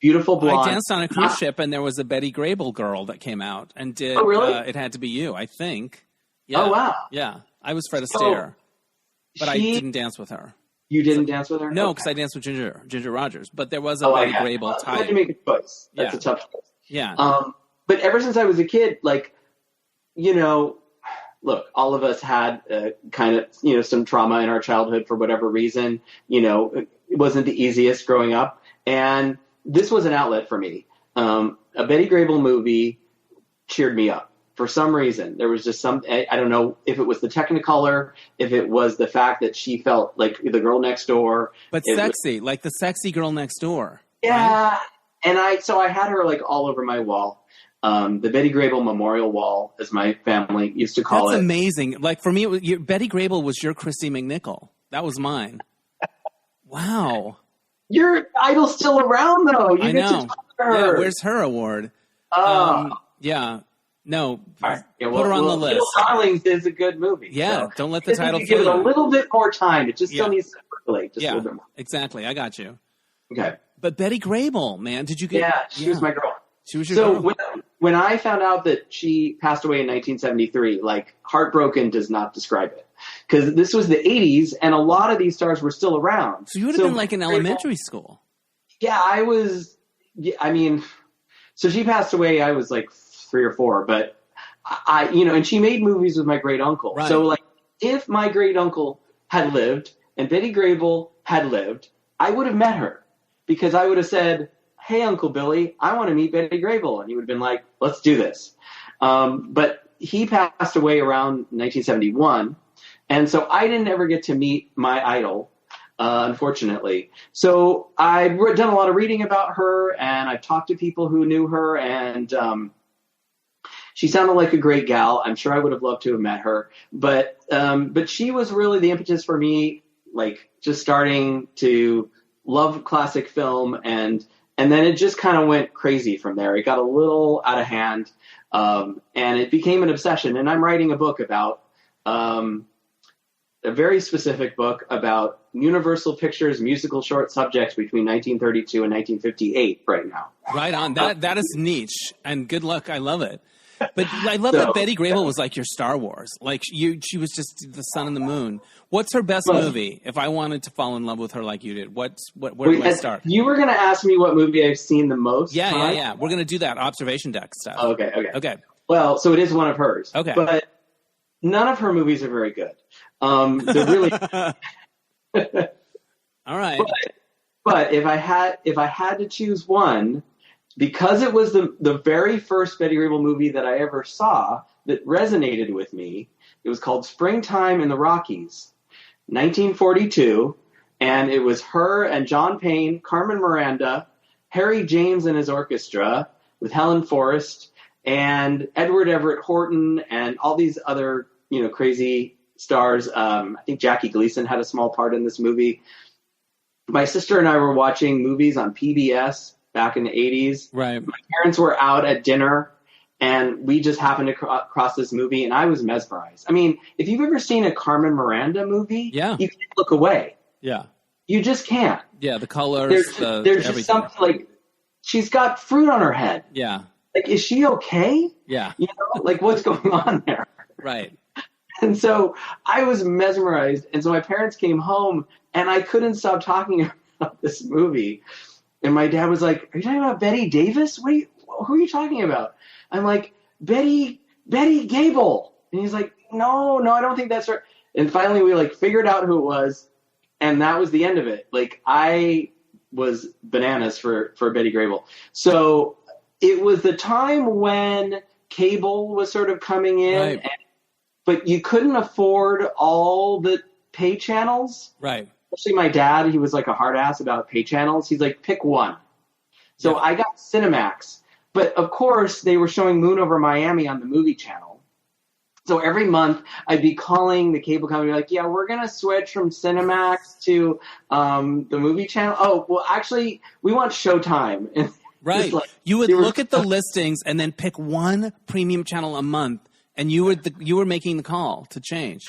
Beautiful blonde. I danced on a cruise ship, and there was a Betty Grable girl that came out and did Oh, really? It Had to Be You, I think. Yeah. Oh, wow. Yeah. I was Fred Astaire, but I didn't dance with her. You didn't dance with her? No, because I danced with Ginger Rogers, but there was a Betty Grable type. I had to make a choice. That's a tough choice. Yeah. But ever since I was a kid, look, all of us had kind of, some trauma in our childhood for whatever reason. It wasn't the easiest growing up. And this was an outlet for me. A Betty Grable movie cheered me up. For some reason, there was just I don't know if it was the Technicolor, if it was the fact that she felt like the girl next door. But sexy, like the sexy girl next door. Yeah. Right? And I had her all over my wall. The Betty Grable Memorial Wall, as my family used to call it. That's amazing. For me, Betty Grable was your Christy McNichol. That was mine. Wow. Your idol's still around, though. You I get know. to talk to her. Yeah, where's her award? Yeah. No, right. Put her on the list. Little Darlings is a good movie. Yeah, so don't let the title give it a little bit more time. It just still needs to percolate just a little bit more. Exactly. I got you. Okay. But Betty Grable, man, did you get... Yeah, she was my girl. She was your girl. when I found out that she passed away in 1973, like, heartbroken does not describe it. Because this was the 80s, and a lot of these stars were still around. So you would have been like in elementary school. Yeah, I was. Yeah, I mean, so she passed away. I was like 3 or 4, but and she made movies with my great uncle. Right. So like, if my great uncle had lived and Betty Grable had lived, I would have met her because I would have said, "Hey, Uncle Billy, I want to meet Betty Grable," and he would have been like, "Let's do this." But he passed away around 1971. And so I didn't ever get to meet my idol, unfortunately. So I've done a lot of reading about her, and I've talked to people who knew her, and she sounded like a great gal. I'm sure I would have loved to have met her. But she was really the impetus for me, like, just starting to love classic film, and then it just kind of went crazy from there. It got a little out of hand, and it became an obsession. And I'm writing a book about a very specific book about Universal Pictures musical short subjects between 1932 and 1958 right now. Right on. That is niche, and good luck. I love it. But I love that Betty Grable was like your Star Wars. Like she was just the sun and the moon. What's her best movie? If I wanted to fall in love with her like you did, where do I start? You were going to ask me what movie I've seen the most. Yeah. We're going to do that observation deck stuff. Okay. Well, so it is one of hers. Okay. But none of her movies are very good. They're really. All right. But if I had to choose one, because it was the very first Betty Grable movie that I ever saw that resonated with me, it was called Springtime in the Rockies, 1942, and it was her and John Payne, Carmen Miranda, Harry James and his orchestra with Helen Forrest and Edward Everett Horton and all these other crazy stars. I think Jackie Gleason had a small part in this movie. My sister and I were watching movies on PBS back in the 80s. Right. My parents were out at dinner, and we just happened to cross this movie, and I was mesmerized. I mean, if you've ever seen a Carmen Miranda movie, you can't look away. Yeah. You just can't. Yeah, the colors, there's just something like she's got fruit on her head. Yeah. Like, is she okay? Yeah. Like, what's going on there? Right. And so I was mesmerized. And so my parents came home, and I couldn't stop talking about this movie. And my dad was like, "Are you talking about Betty Davis? Who are you talking about?" I'm like, Betty Grable. And he's like, no, I don't think that's right. And finally we figured out who it was. And that was the end of it. Like, I was bananas for Betty Grable. So it was the time when cable was sort of coming in, right. But you couldn't afford all the pay channels. Right. Especially my dad, he was like a hard ass about pay channels. He's like, pick one. So I got Cinemax. But of course, they were showing Moon Over Miami on the movie channel. So every month, I'd be calling the cable company like, "Yeah, we're going to switch from Cinemax to the movie channel. Oh, well, actually, we want Showtime." And right. You would look at the listings and then pick one premium channel a month, and you were making the call to change.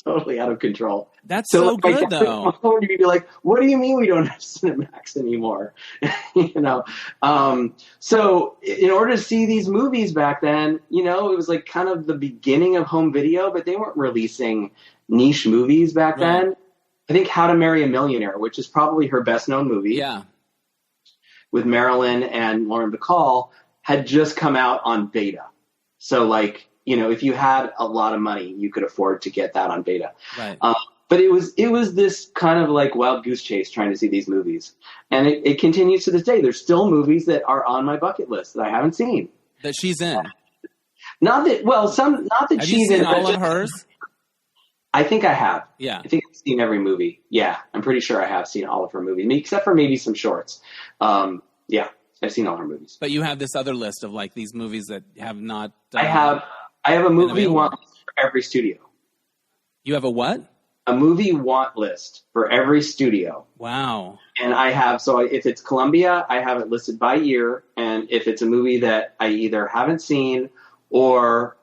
Totally out of control. That's so good, though. You'd be like, "What do you mean we don't have Cinemax anymore?" So in order to see these movies back then, it was like kind of the beginning of home video, but they weren't releasing niche movies back then. I think How to Marry a Millionaire, which is probably her best known movie. Yeah. With Marilyn and Lauren Bacall, had just come out on beta. So if you had a lot of money, you could afford to get that on beta. Right. But it was this kind of like wild goose chase trying to see these movies. And it continues to this day. There's still movies that are on my bucket list that I haven't seen. That she's in. Not that have she's you seen in all of hers? I think I have. Yeah. I think I've seen every movie. Yeah. I'm pretty sure I have seen all of her movies, except for maybe some shorts. Yeah. I've seen all her movies. But you have this other list of these movies that have not. I have a movie want list for every studio. You have a what? A movie want list for every studio. Wow. And I have, so if it's Columbia, I have it listed by year. And if it's a movie that I either haven't seen or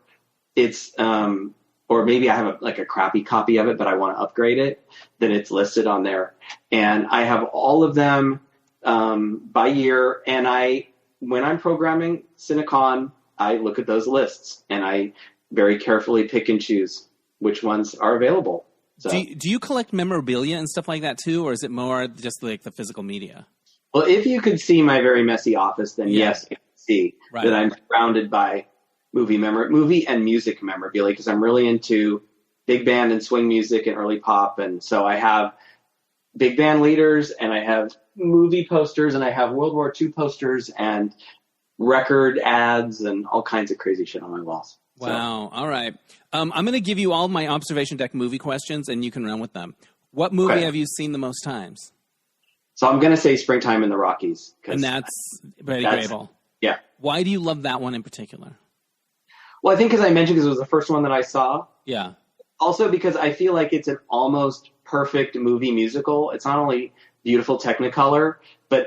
it's, or maybe I have a crappy copy of it, but I want to upgrade it, then it's listed on there. And I have all of them by year. And I when I'm programming Cinecon, I look at those lists and I very carefully pick and choose which ones are available. So, do you collect memorabilia and stuff like that too, or is it more just like the physical media? Well, if you could see my very messy office, then yes, you can see that I'm surrounded by movie and music memorabilia, because I'm really into big band and swing music and early pop. And so I have big band leaders, and I have movie posters, and I have World War II posters and record ads and all kinds of crazy shit on my walls. Wow. All right. I'm going to give you all my observation deck movie questions, and you can run with them. What movie have you seen the most times? So I'm going to say Springtime in the Rockies. And that's Betty Grable. Yeah. Why do you love that one in particular? Well, I think, as I mentioned, because it was the first one that I saw. Yeah. Also because I feel like it's an almost perfect movie musical. It's not only beautiful Technicolor,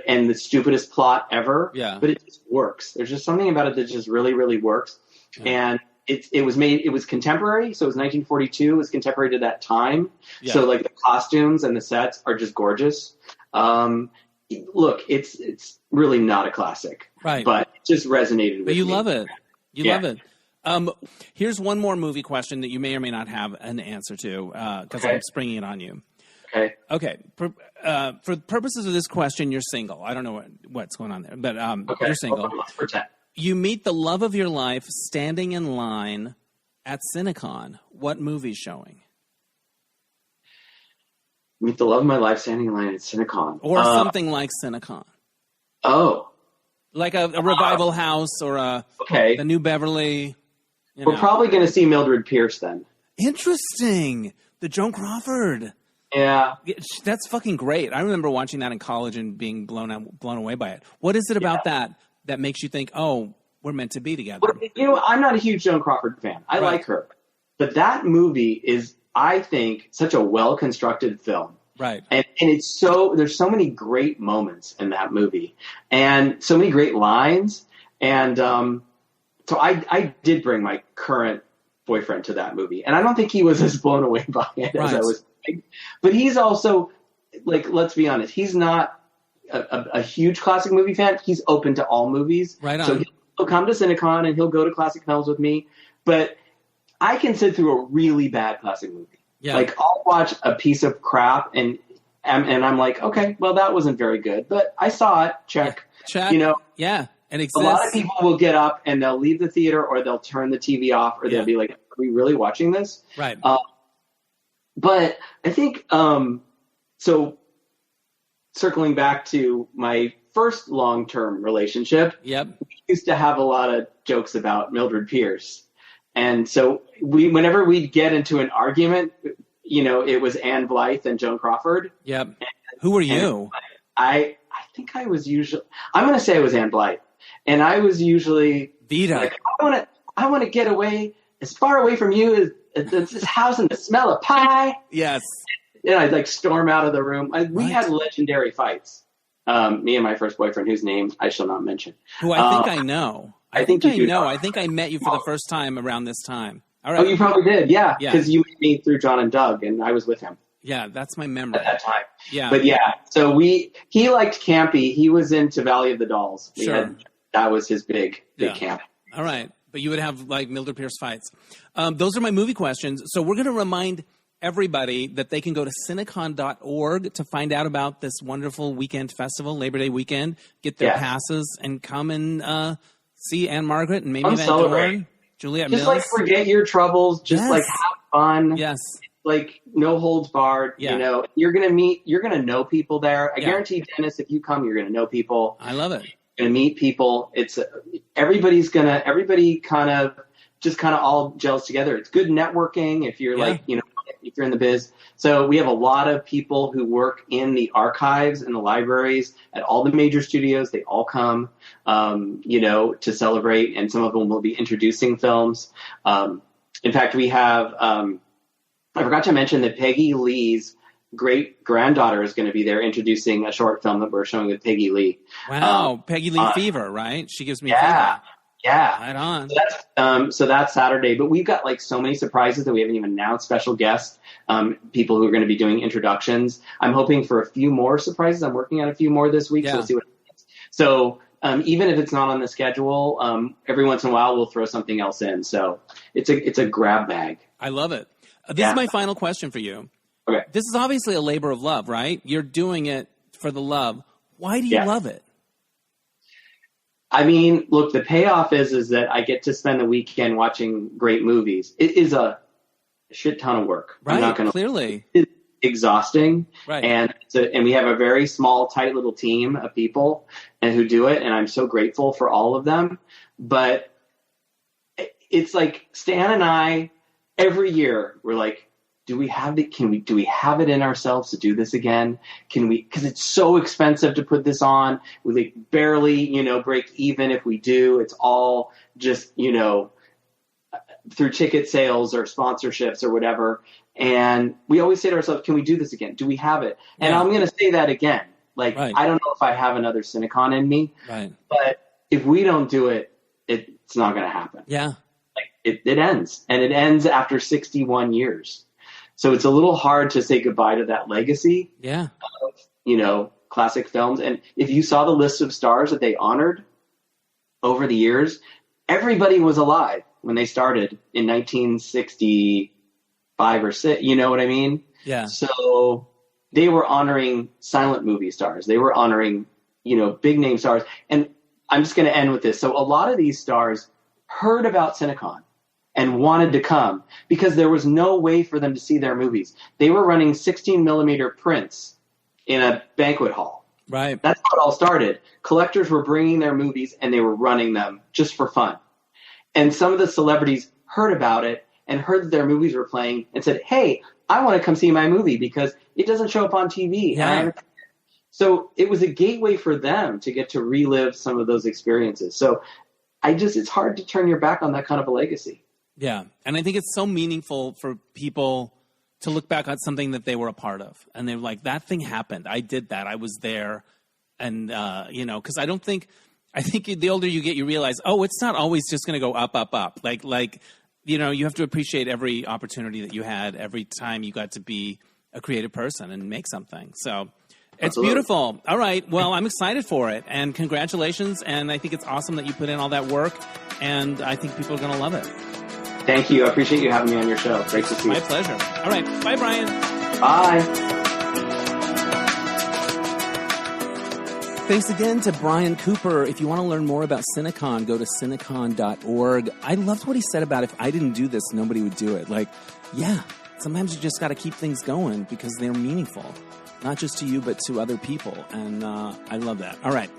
and the stupidest plot ever, but it just works. There's just something about it that just really, really works. Yeah. And it was contemporary, so it was 1942. It was contemporary to that time. Yeah. So like the costumes and the sets are just gorgeous. Look, it's really not a classic, right? But it just resonated with me. But you love it. You love it. Here's one more movie question that you may or may not have an answer to, because I'm springing it on you. Okay. For the purposes of this question, you're single. I don't know what's going on there, but you're single. Let's pretend. You meet the love of your life standing in line at Cinecon. What movie's showing? Meet the love of my life standing in line at Cinecon. Or something like Cinecon. Oh. Like a Revival House or the New Beverly. We're probably going to see Mildred Pierce then. Interesting. The Joan Crawford. Yeah. That's fucking great. I remember watching that in college and being blown away by it. What is it about that makes you think, oh, we're meant to be together? Well, I'm not a huge Joan Crawford fan. I like her. But that movie is, I think, such a well-constructed film. Right. And there's so many great moments in that movie and so many great lines. And so I did bring my current boyfriend to that movie. And I don't think he was as blown away by it as I was. But he's also, like, let's be honest, he's not a huge classic movie fan. He's open to all movies. Right on. So he'll come to Cinecon and he'll go to classic films with me. But I can sit through a really bad classic movie. Yeah. Like, I'll watch a piece of crap and I'm like, okay, well, that wasn't very good. But I saw it. Check. Check. Yeah. It exists. A lot of people will get up and they'll leave the theater, or they'll turn the TV off, or they'll be like, are we really watching this? Right. But I think, so circling back to my first long-term relationship, we used to have a lot of jokes about Mildred Pierce. And so whenever we'd get into an argument, it was Ann Blythe and Joan Crawford. Yep. And who were you? I think I was usually, I'm going to say I was Ann Blythe. And I was usually Vita. Like, I want to get away, as far away from you as this house and the smell of pie. Yes. And I'd like storm out of the room. We had legendary fights. Me and my first boyfriend, whose name I shall not mention. Who I think I know. I think you know. I think I met you for the first time around this time. All right. Oh, you probably did. Yeah. Because you met me through John and Doug, and I was with him. Yeah, that's my memory. At that time. Yeah. But so he liked campy. He was into Valley of the Dolls. That was his big camp. All right. But you would have like Mildred Pierce fights. Those are my movie questions. So we're going to remind everybody that they can go to cinecon.org to find out about this wonderful weekend festival, Labor Day weekend, get their passes, and come and see Ann-Margret and Mamie Van Doren, Juliet Just Mills. Like forget your troubles. Just like have fun. Yes. Like no holds barred. Yeah. You're going to know people there. I guarantee, Dennis, if you come, you're going to know people. I love it. You're going to meet people. Everybody kind of all gels together. It's good networking if you're if you're in the biz. So we have a lot of people who work in the archives and the libraries at all the major studios. They all come, to celebrate, and some of them will be introducing films. In fact, we have, I forgot to mention that Peggy Lee's great granddaughter is going to be there introducing a short film that we're showing with Peggy Lee. Wow. Peggy Lee Fever, right? She gives me fever. Yeah. Right on. So that's Saturday, but we've got like so many surprises that we haven't even announced. Special guests, people who are going to be doing introductions. I'm hoping for a few more surprises. I'm working on a few more this week. So we'll see what happens. So even if it's not on the schedule, every once in a while we'll throw something else in. So it's a grab bag. I love it. This is my final question for you. Okay. This is obviously a labor of love, right? You're doing it for the love. Why do you love it? I mean, look, the payoff is that I get to spend the weekend watching great movies. It is a shit ton of work. Right, I'm not gonna, clearly. It's exhausting. Right. And we have a very small, tight little team of people and who do it, and I'm so grateful for all of them. But it's like Stan and I, every year, we're like, do we have it in ourselves to do this again? Because it's so expensive to put this on. We like barely, break even if we do. It's all just, through ticket sales or sponsorships or whatever. And we always say to ourselves, can we do this again? Do we have it? Yeah. And I'm going to say that again. Like, right. I don't know if I have another Cinecon in me, right. But if we don't do it, it's not going to happen. Yeah. Like it ends, and it ends after 61 years. So it's a little hard to say goodbye to that legacy of, classic films. And if you saw the list of stars that they honored over the years, everybody was alive when they started in 1965 or 6. You know what I mean? Yeah. So they were honoring silent movie stars. They were honoring, big name stars. And I'm just going to end with this. So a lot of these stars heard about Cinecon and wanted to come because there was no way for them to see their movies. They were running 16 millimeter prints in a banquet hall. Right. That's how it all started. Collectors were bringing their movies and they were running them just for fun. And some of the celebrities heard about it and heard that their movies were playing and said, hey, I want to come see my movie because it doesn't show up on TV. Yeah. So it was a gateway for them to get to relive some of those experiences. So it's hard to turn your back on that kind of a legacy. Yeah. And I think it's so meaningful for people to look back on something that they were a part of. And they're like, that thing happened. I did that. I was there. And, because I think the older you get, you realize, it's not always just going to go up, up, up. You have to appreciate every opportunity that you had, every time you got to be a creative person and make something. So it's Absolutely. Beautiful. All right. Well, I'm excited for it. And congratulations. And I think it's awesome that you put in all that work. And I think people are going to love it. Thank you. I appreciate you having me on your show. Great to see you. My pleasure. All right. Bye, Bryan. Bye. Thanks again to Bryan Cooper. If you want to learn more about Cinecon, go to cinecon.org. I loved what he said about if I didn't do this, nobody would do it. Sometimes you just got to keep things going because they're meaningful, not just to you, but to other people. And I love that. All right.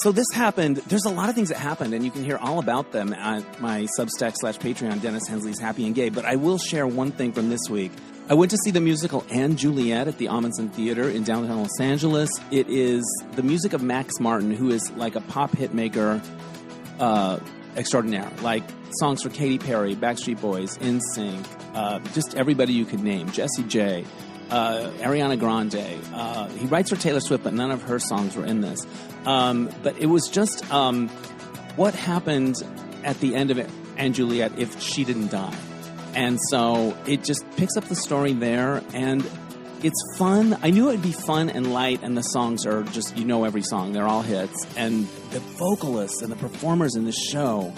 So this happened. There's a lot of things that happened, and you can hear all about them at my Substack/Patreon, Dennis Hensley's Happy and Gay. But I will share one thing from this week. I went to see the musical and Juliet at the Amundsen Theater in downtown Los Angeles. It is the music of Max Martin, who is like a pop hit maker extraordinaire. Like songs for Katy Perry, Backstreet Boys, NSYNC, just everybody you could name, Jessie J, Ariana Grande. He writes for Taylor Swift, but none of her songs were in this. But it was just what happened at the end of it and Juliet if she didn't die. And so it just picks up the story there, and it's fun. I knew it would be fun and light, and the songs are just, every song. They're all hits. And the vocalists and the performers in the show,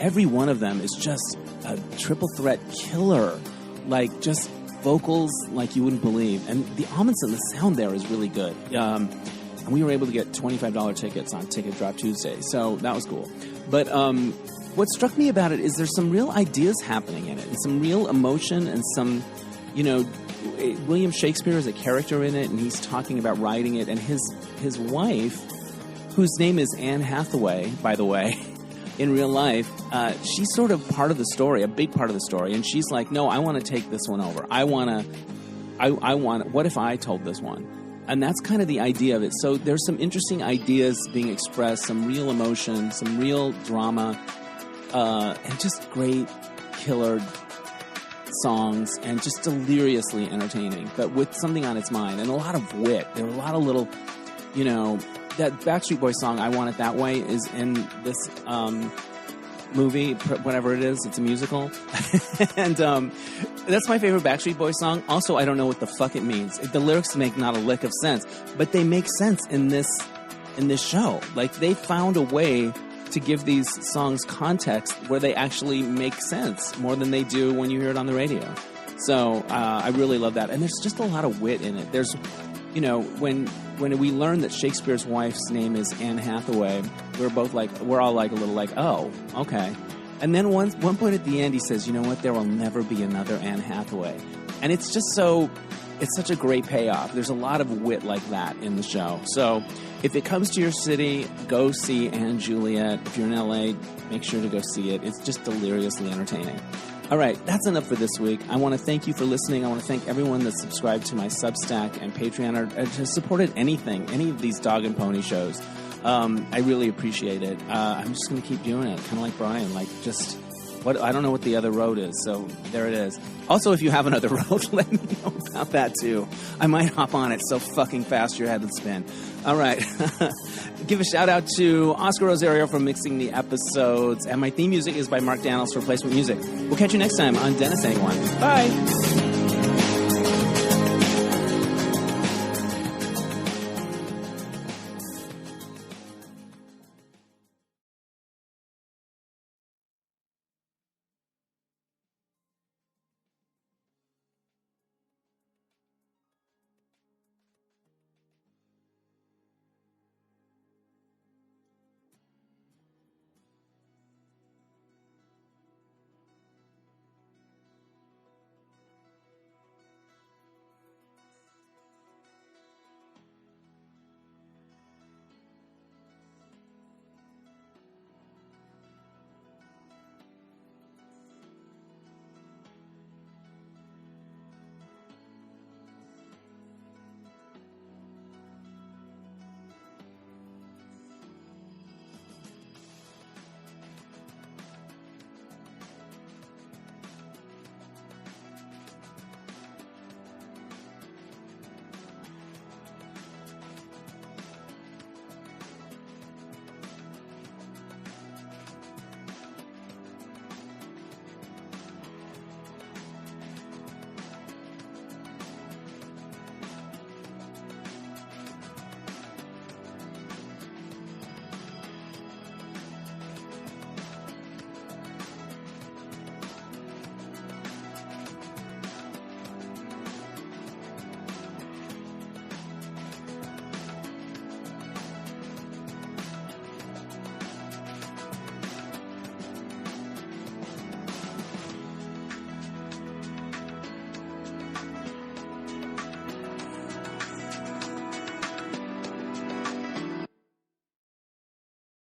every one of them is just a triple threat killer. Just vocals like you wouldn't believe. And the Amundsen, the sound there is really good. And we were able to get $25 tickets on Ticket Drop Tuesday, so that was cool. But what struck me about it is there's some real ideas happening in it, and some real emotion, and some, William Shakespeare is a character in it, and he's talking about writing it, and his wife, whose name is Anne Hathaway, by the way, in real life, she's sort of part of the story, a big part of the story, and she's like, no, I want to take this one over. I want, what if I told this one? And that's kind of the idea of it. So there's some interesting ideas being expressed, some real emotion, some real drama, and just great killer songs, and just deliriously entertaining, but with something on its mind and a lot of wit. There are a lot of little, that Backstreet Boys song, I Want It That Way, is in this movie, whatever it is. It's a musical. And that's my favorite Backstreet Boys song. Also, I don't know what the fuck it means. The lyrics make not a lick of sense, but they make sense in this in this show. Like, they found a way to give these songs context where they actually make sense more than they do when you hear it on the radio. So I really love that. And there's just a lot of wit in it. There's, you know, when we learned that Shakespeare's wife's name is Anne Hathaway, we're all like a little like, oh, okay. And then one point at the end, he says, you know what, there will never be another Anne Hathaway. And it's just it's such a great payoff. There's a lot of wit like that in the show. So if it comes to your city, go see Anne Juliet. If you're in LA, make sure to go see it. It's just deliriously entertaining. All right, that's enough for this week. I want to thank you for listening. I want to thank everyone that subscribed to my Substack and Patreon or has supported any of these dog and pony shows. I really appreciate it. I'm just going to keep doing it, kind of like Bryan. Like, just, I don't know what the other road is, so there it is. Also, if you have another road, let me know about that, too. I might hop on it so fucking fast your head would spin. All right. Give a shout-out to Oscar Rosario for mixing the episodes. And my theme music is by Mark Daniels for Replacement Music. We'll catch you next time on Dennis Anyone. Bye!